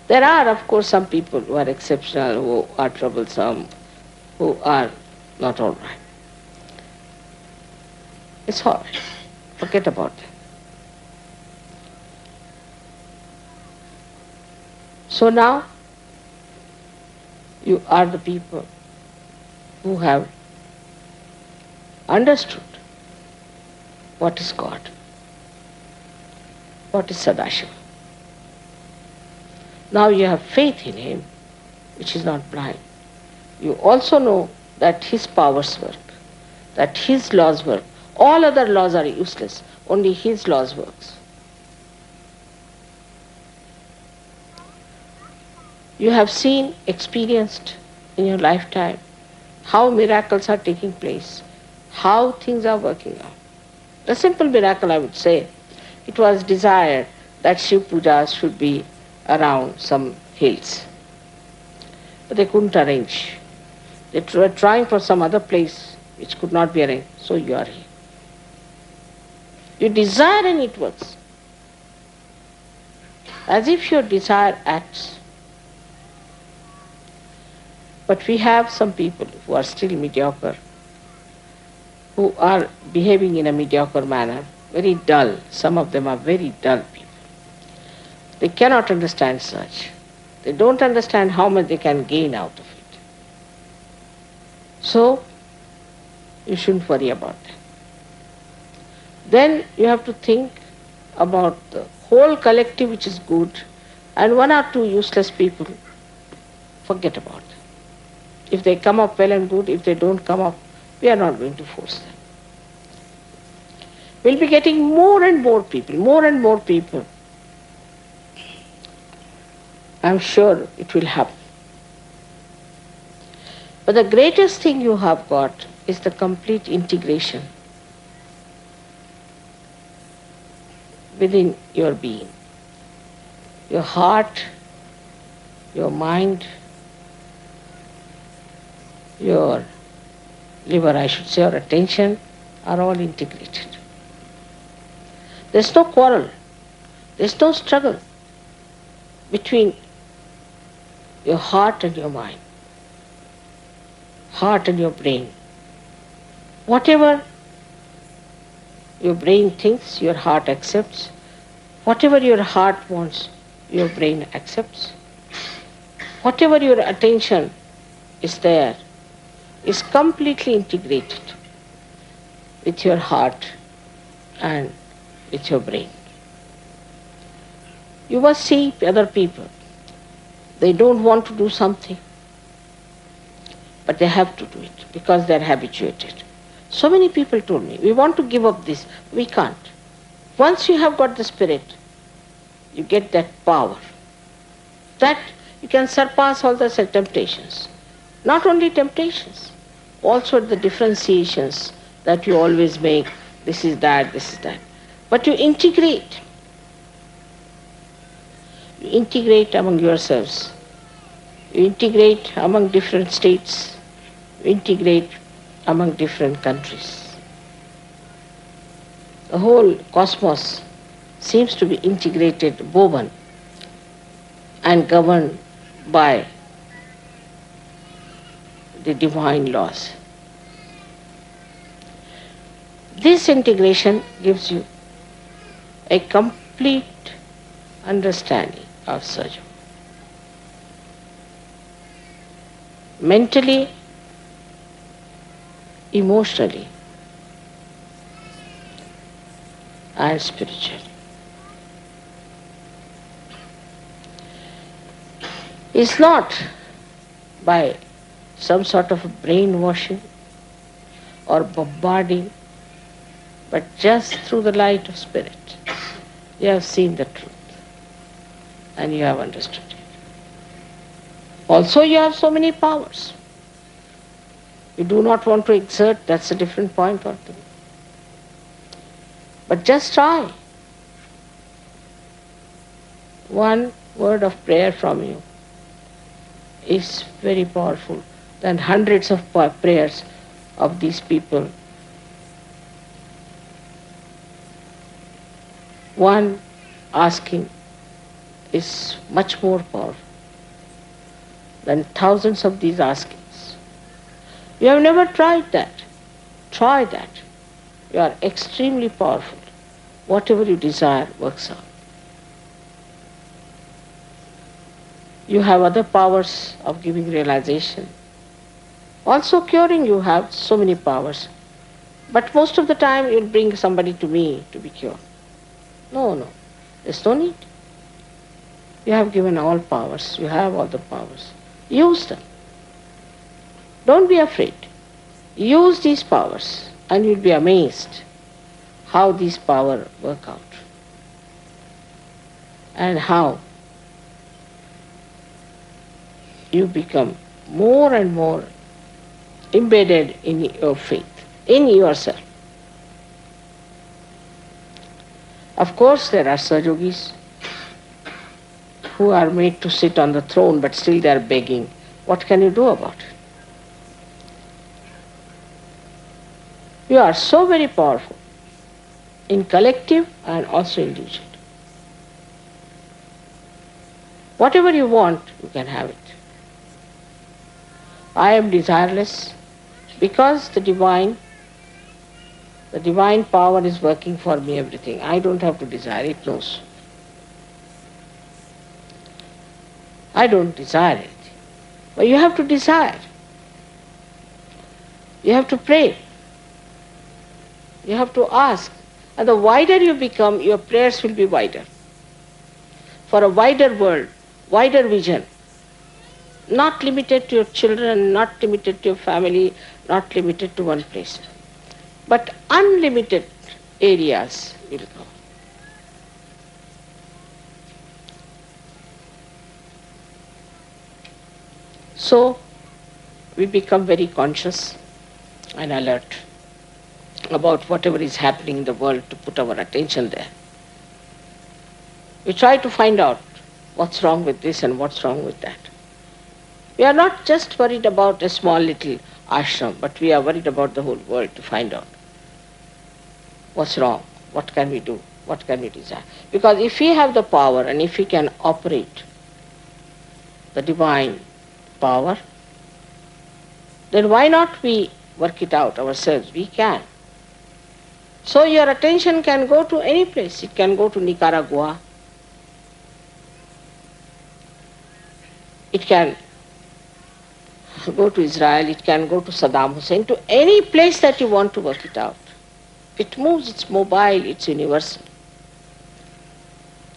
There are, of course, some people who are exceptional, who are troublesome, who are not all right. It's all right. Forget about them. So now, you are the people who have understood what is God, what is Sadashiva. Now you have faith in Him, which is not blind. You also know that His powers work, that His laws work. All other laws are useless, only His laws works. You have seen, experienced in your lifetime how miracles are taking place, how things are working out. A simple miracle, I would say, it was desired that Shiv Pujas should be around some hills. But they couldn't arrange. They were trying for some other place which could not be arranged, so you are here. You desire and it works. As if your desire acts. But we have some people who are still mediocre, who are behaving in a mediocre manner, very dull. Some of them are very dull people. They cannot understand such. They don't understand how much they can gain out of it. So, you shouldn't worry about them. Then you have to think about the whole collective which is good, and one or two useless people, forget about them. If they come up well and good, if they don't come up, we are not going to force them. We'll be getting more and more people, more and more people. I'm sure it will happen. But the greatest thing you have got is the complete integration within your being. Your heart, your mind, your liver, I should say, or attention, are all integrated. There's no quarrel, there's no struggle between your heart and your mind, heart and your brain. Whatever your brain thinks, your heart accepts. Whatever your heart wants, your brain accepts. Whatever your attention is there is completely integrated with your heart and with your brain. You must see other people. They don't want to do something, but they have to do it because they are habituated. So many people told me, we want to give up this. We can't. Once you have got the spirit, you get that power. That you can surpass all the temptations. Not only temptations, also the differentiations that you always make. This is that, this is that. But you integrate. You integrate among yourselves. You integrate among different states. You integrate among different countries. The whole cosmos seems to be integrated, woven, and governed by the divine laws. This integration gives you a complete understanding of Sahaja. Mentally, emotionally, and spiritually. It's not by some sort of brainwashing or bombarding, but just through the light of spirit. You have seen the truth and you have understood it. Also, you have so many powers. You do not want to exert, that's a different point altogether. But just try. One word of prayer from you is very powerful than hundreds of prayers of these people. One asking is much more powerful than thousands of these askings. You have never tried that. Try that. You are extremely powerful. Whatever you desire works out. You have other powers of giving realization. Also curing, you have so many powers. But most of the time you'll bring somebody to me to be cured. No. There's no need. You have given all powers. You have all the powers. Use them. Don't be afraid. Use these powers and you'll be amazed how these powers work out. And how you become more and more embedded in your faith, in yourself. Of course, there are Sahajogis who are made to sit on the throne, but still they are begging. What can you do about it? You are so very powerful in collective and also individual. Whatever you want, you can have it. I am desireless because the divine power is working for me everything. I don't have to desire, it knows. I don't desire anything. But you have to desire. You have to pray. You have to ask. And the wider you become, your prayers will be wider. For a wider world, wider vision. Not limited to your children, not limited to your family, not limited to one place. But unlimited areas will go. So, we become very conscious and alert about whatever is happening in the world to put our attention there. We try to find out what's wrong with this and what's wrong with that. We are not just worried about a small little ashram, but we are worried about the whole world to find out what's wrong, what can we do, what can we desire. Because if we have the power and if we can operate the divine power, then why not we work it out ourselves. We can. So your attention can go to any place. It can go to Nicaragua. It can go to Israel. It can go to Saddam Hussein, to any place that you want to work it out. It moves, it's mobile, it's universal.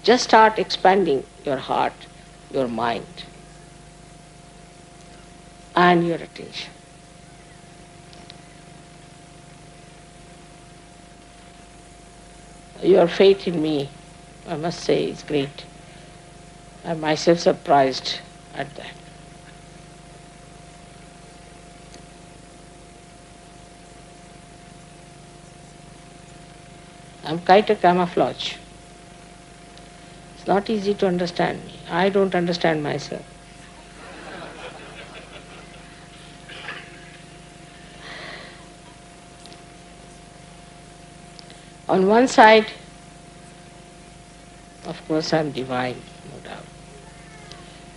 Just start expanding your heart, your mind, and your attention. Your faith in me, I must say, is great. I'm myself surprised at that. I'm quite a camouflage. It's not easy to understand me. I don't understand myself. On one side, of course, I'm divine, no doubt.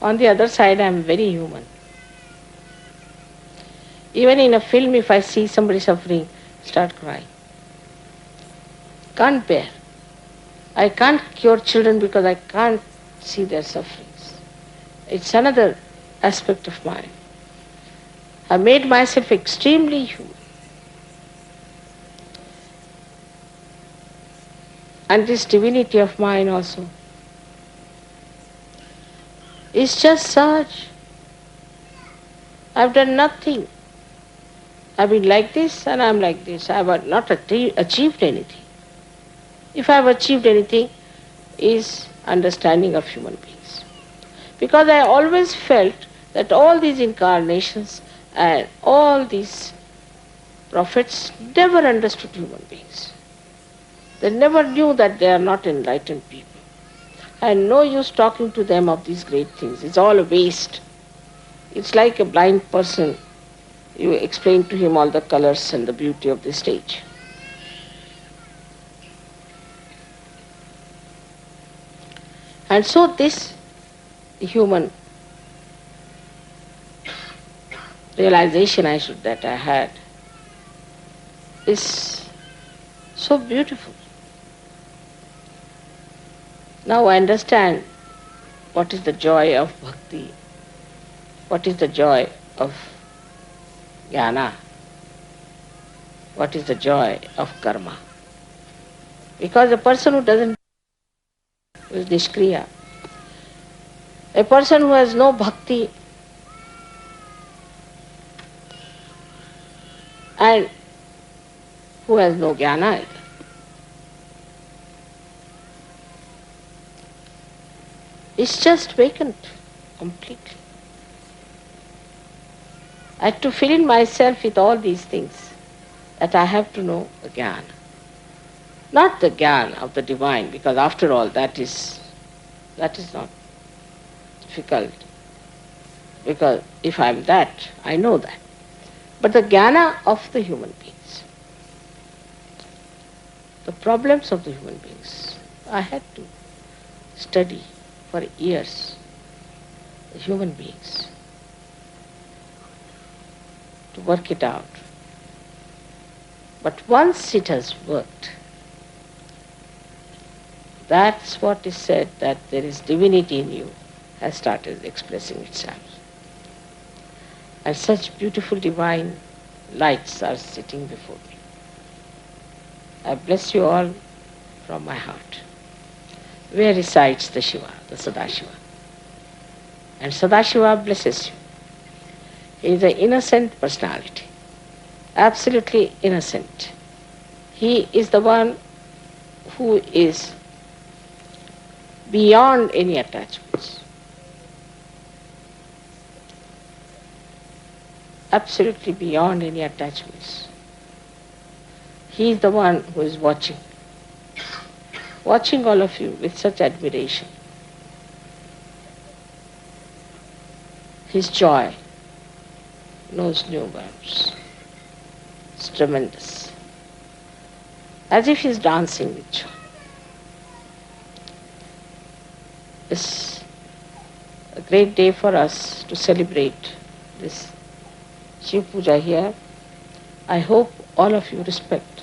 On the other side, I'm very human. Even in a film, if I see somebody suffering, start crying. Can't bear. I can't cure children because I can't see their sufferings. It's another aspect of mine. I made myself extremely human. And this divinity of mine also is just such. I've done nothing. I've been like this and I'm like this. I have not achieved anything. If I have achieved anything, is understanding of human beings. Because I always felt that all these incarnations and all these prophets never understood human beings. They never knew that they are not enlightened people. And no use talking to them of these great things. It's all a waste. It's like a blind person. You explain to him all the colors and the beauty of the stage. And so this human realization that I had is so beautiful. Now I understand what is the joy of bhakti, what is the joy of jnana, what is the joy of karma. Because a person who doesn't is nishkriya. A person who has no bhakti and who has no jnana either. It's just vacant completely. I had to fill in myself with all these things that I have to know the jnana. Not the jnana of the divine, because after all that is not difficult. Because if I am that, I know that. But the jnana of the human beings, the problems of the human beings, I had to study for years the human beings to work it out. But once it has worked, that's what is said, that there is divinity in you, has started expressing itself. And such beautiful divine lights are sitting before me. I bless you all from my heart. Where resides the Shiva, the Sadashiva? And Sadashiva blesses you. He is an innocent personality, absolutely innocent. He is the one who is beyond any attachments. Absolutely beyond any attachments. He is the one who is watching all of you with such admiration. His joy knows no bounds. It's tremendous. As if he's dancing with joy. It's a great day for us to celebrate this Shiva Puja here. I hope all of you respect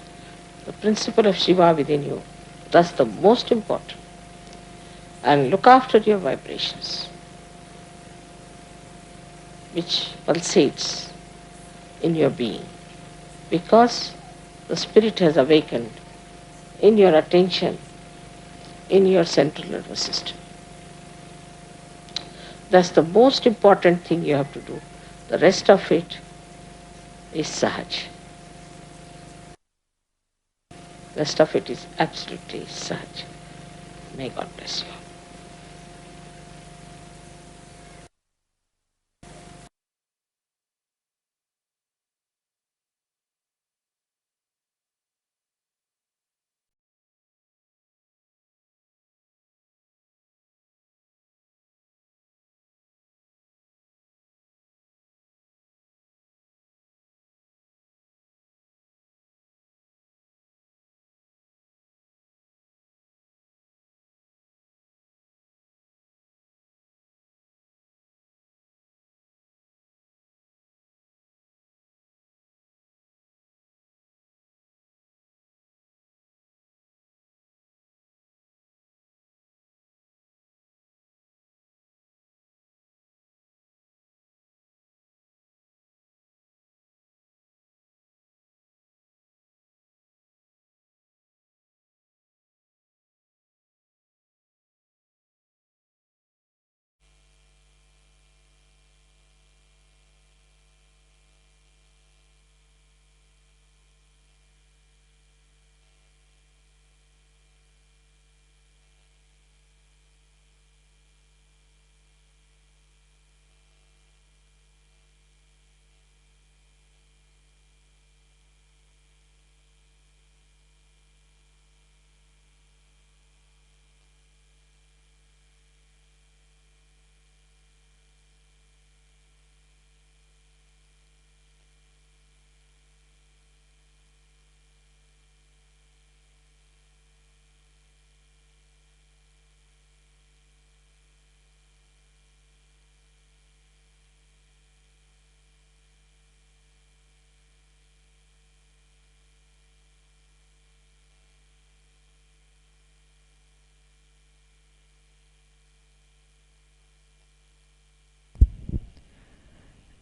the principle of Shiva within you. That's the most important. And look after your vibrations, which pulsates in your being, because the spirit has awakened in your attention, in your central nervous system. That's the most important thing you have to do. The rest of it is sahaj. Rest of it is absolutely sahaj. May God bless you.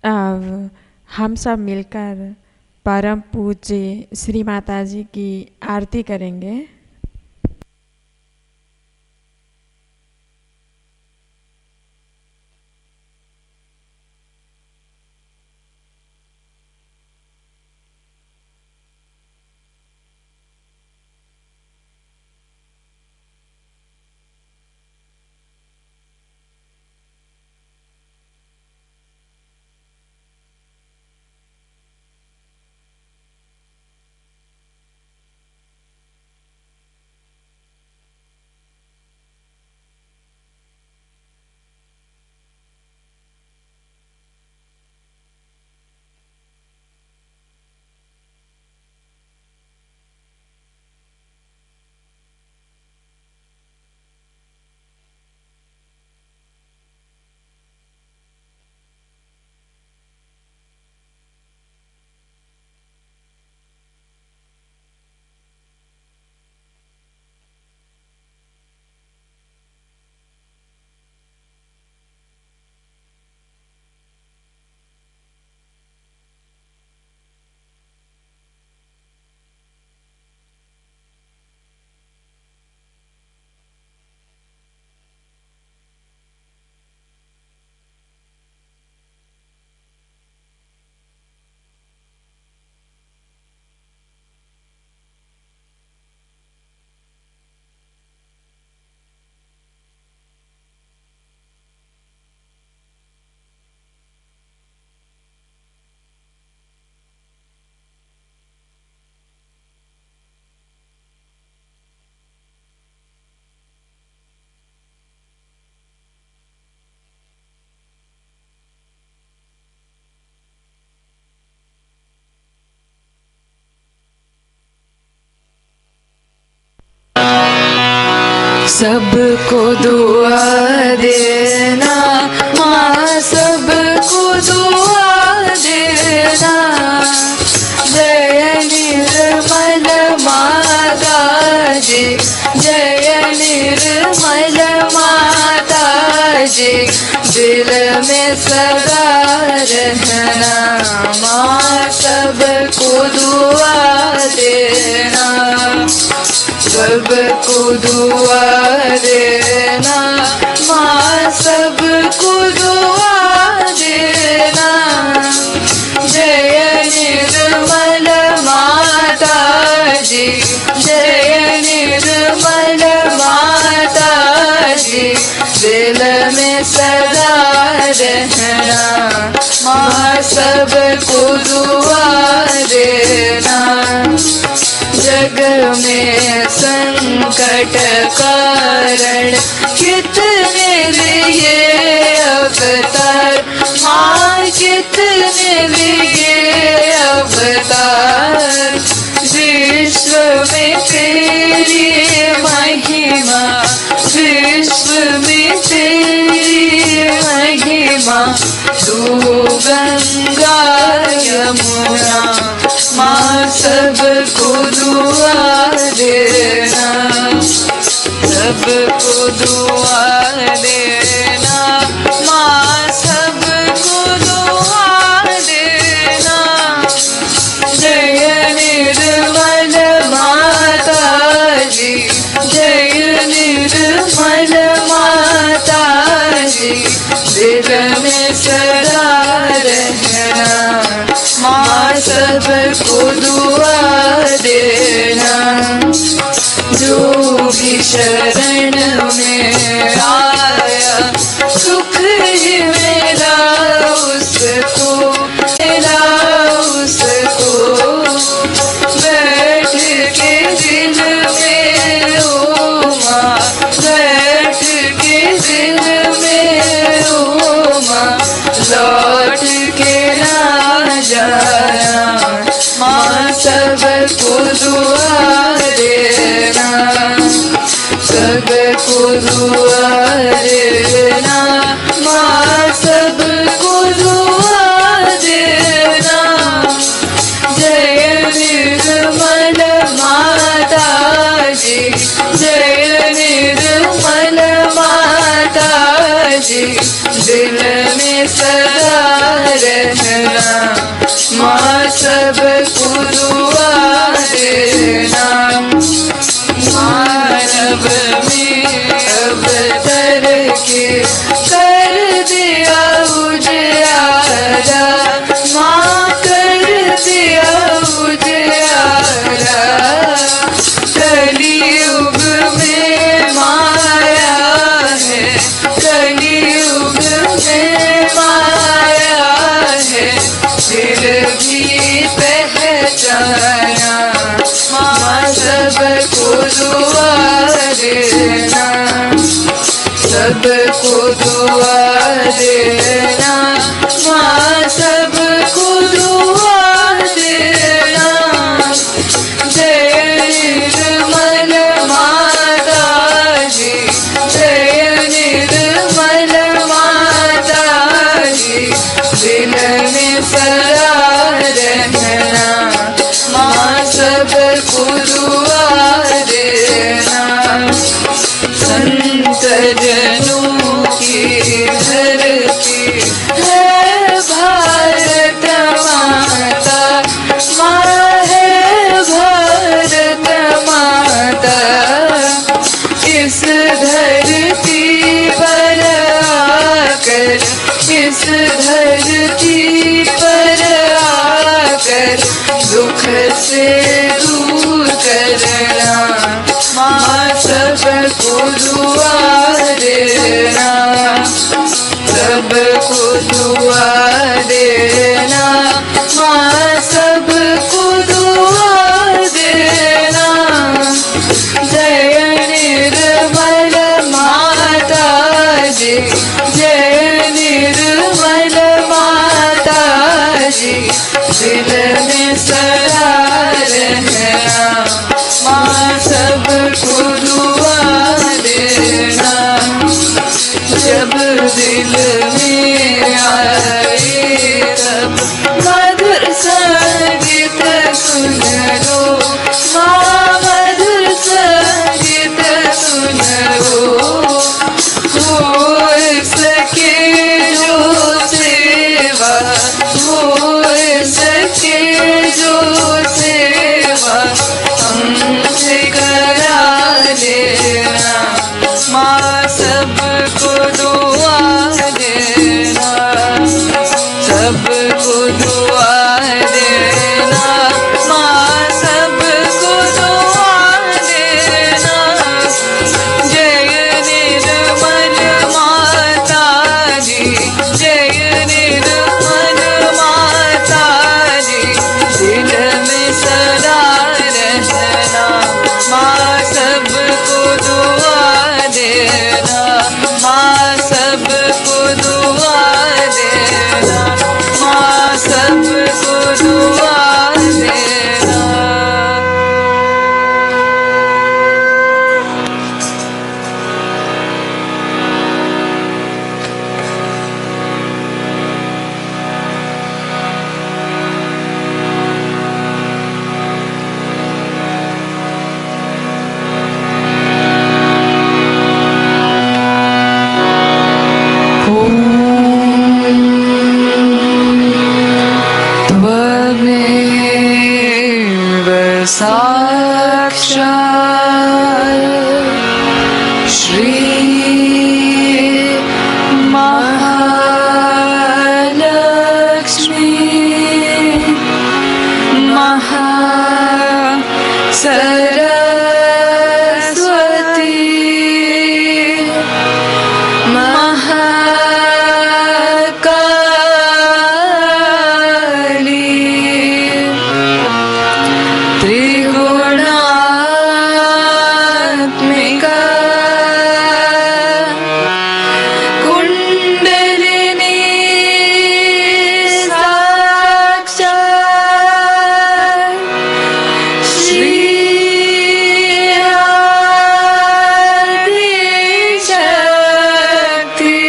अब हम सब मिलकर परम पूज्य श्री माता जी की आरती करेंगे। सबको दुआ देना माँ, सबको दुआ देना। जय में सदा रहना, माँ सबको दुआ देना, सबको दुआ देना, माँ सबको दुआ देना। जय निर्मल माता जी, जय निर्मल माता जी, दिल में सदा रहना, माँ सबको दुआ देना। जग में संकट कारण कितने लिए अवतार, माँ कितने लिए अवतार। विश्व में तेरी महिमा, विश्व में तेरी महिमा, तू गंगा यमुना, माँ सबको दुआ देना, सबको दुआ देना, माँ सबको दुआ देना। जय निर्मल माता जी, जय निर्मल माता जी, दिल में सदा रहना, माँ सबको दुआ देना। जो भी शरण में आया सुख ही मेरा उसको, मेरा उसको। बैठ के दिल में ओ माँ, बैठ के दिल में ओ माँ, लौट के ना जाना, माँ सबको दुआ देना, सबको दुआ देना, माँ सबको दुआ देना। जय निर्मल माता जी, जय निर्मल माता जी, दिल में सदा रहना, माँ सबको दुआ देना। मानव में अवतर के कर दिया उजियारा, माँ कर दिया उजियारा। कलियुग में माया है, कलियुग में माया है, दिल भी पहचाना, माँ सबको दुआ देना, सबको दुआ देना, माँ सबको दुआ देना। जय निर्मल माता जी, जय निर्मल माता जी, दिल में सदा रहना, माँ सबको दुआ देना। संत जनों की धरती है भारत माता, माँ है भारत माता। इस धरती पर आकर, इस धरती पर आकर, दुख से दूर करना, माँ सबको दुआ देना, सबको दुआ देना, माँ सबको दुआ देना। जय निर्मल माता जी, जय निर्मल माता जी, दिल में सदा रहना, माँ सबको दुआ देना। Shri Mahalakshmi Saraswati Mahakali Trigunaatmika Kundalini Sakshat Shri Shakti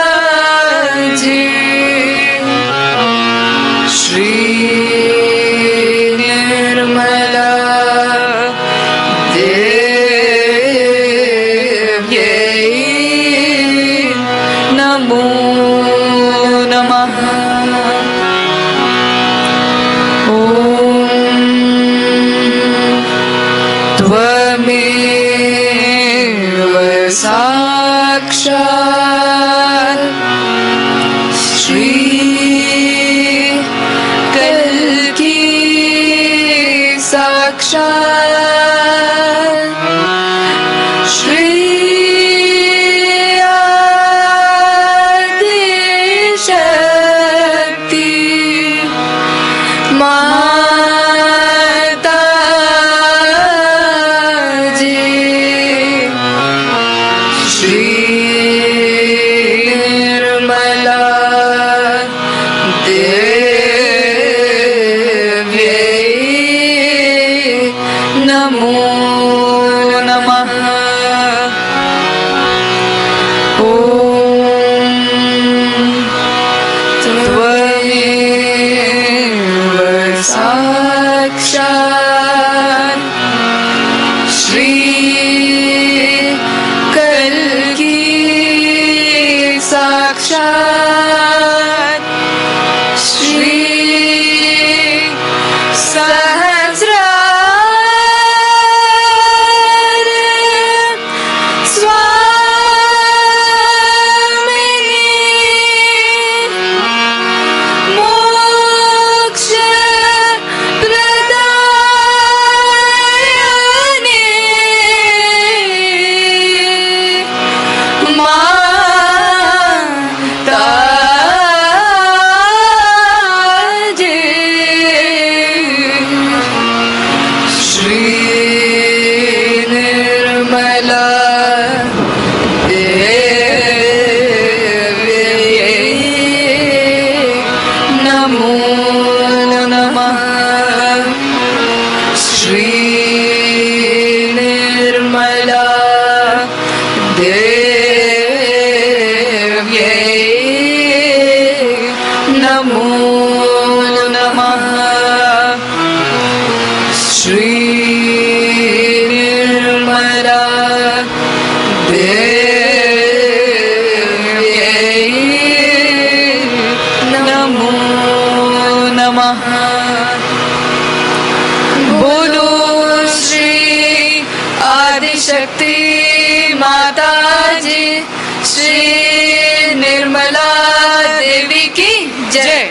Mataji Shri Nirmala Devyai Namo Namaha त्वमेव साक्षात् श्री कल्की साक्षात् Shri Adishakti Mataji Shri Nirmala Devyai Namo Namaha Om Tvameva Sakshat Shri Kalki Sakshat Shri Sahasrar Swamini Moksha Shri Nirmala Devyai Namo Namaha Shri Nirmala Devyai Namo Namaha Shri Nirmala Devyai Namo Namaha Bolo Shri Adishakti Mataji Shri Nirmala Devi ki Jai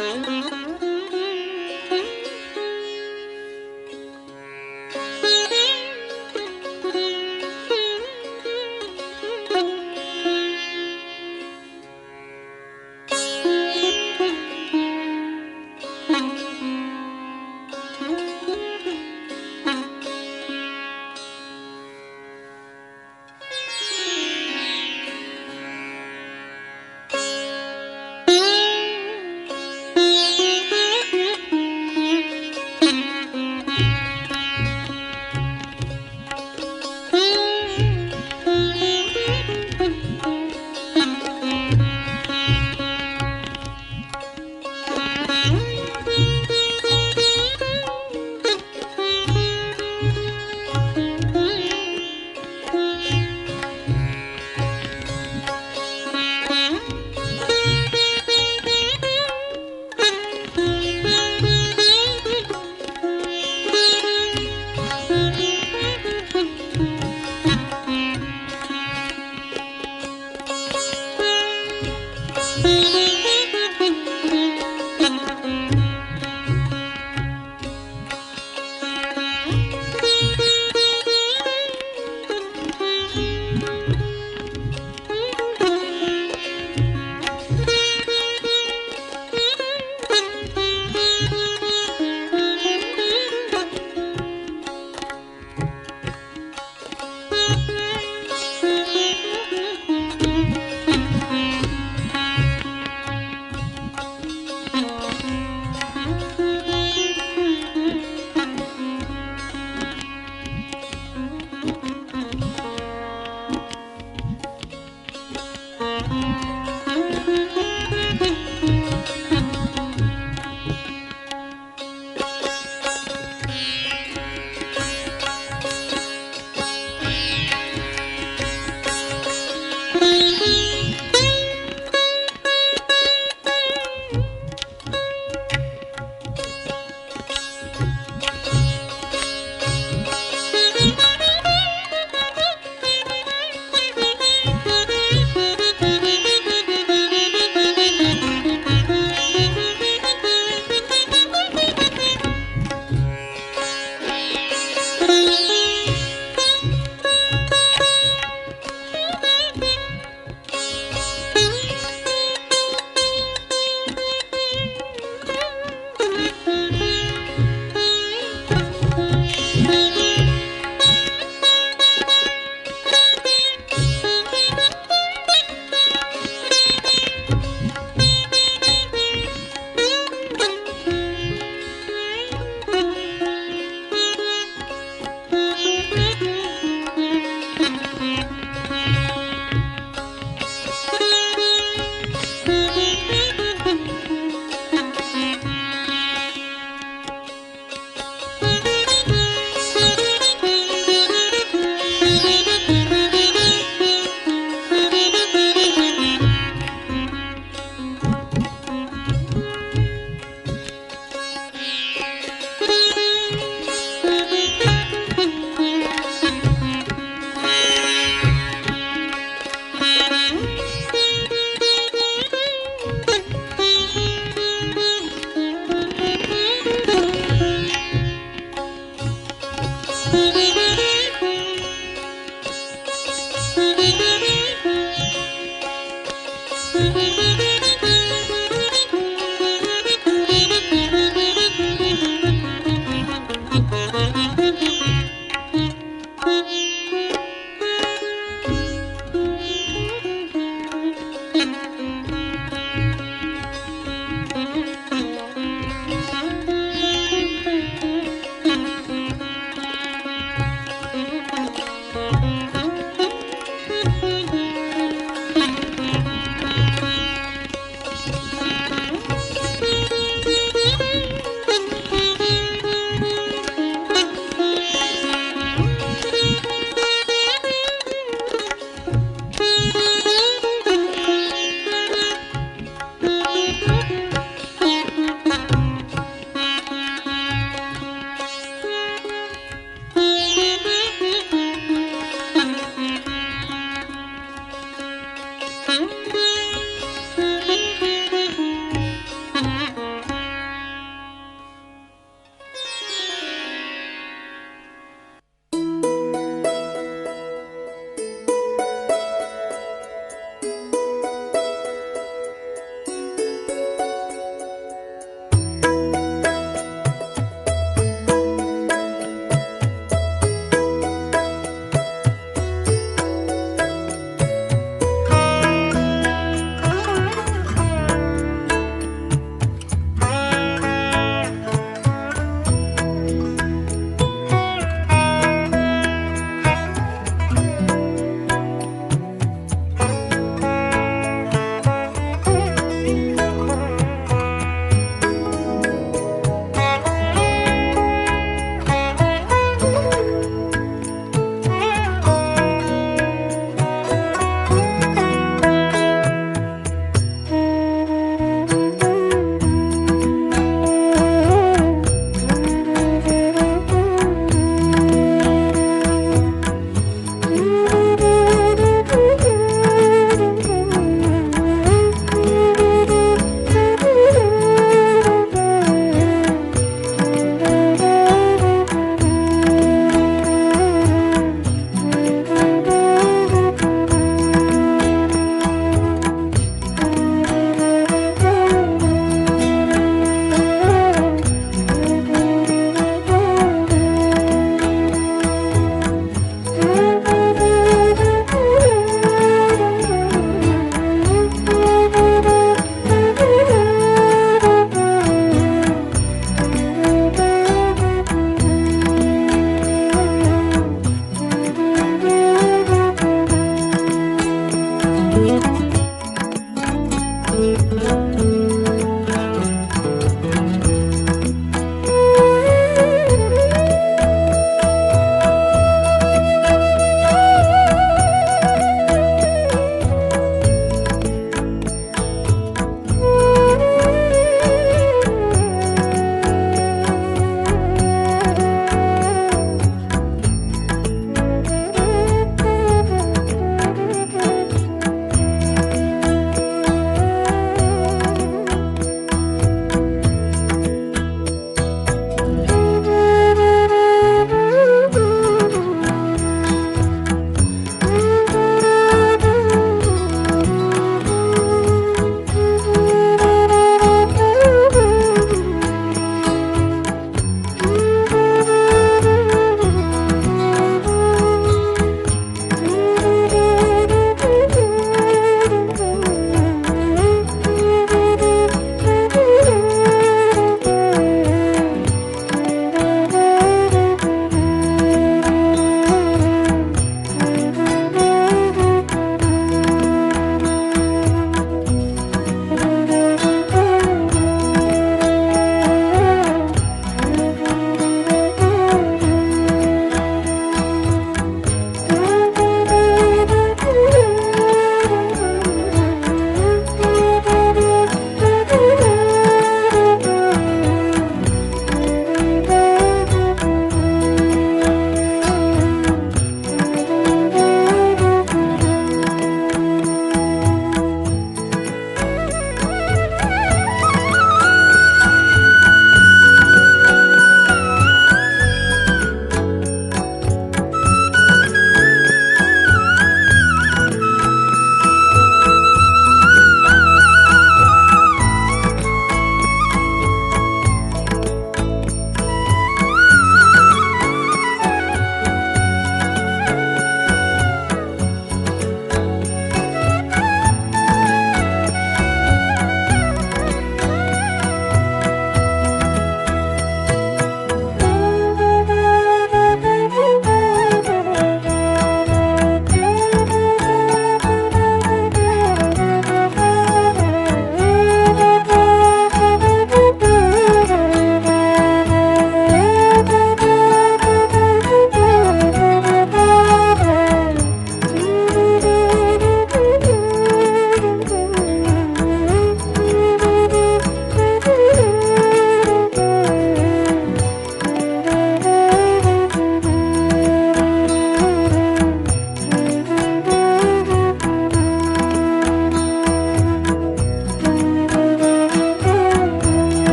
Thank you.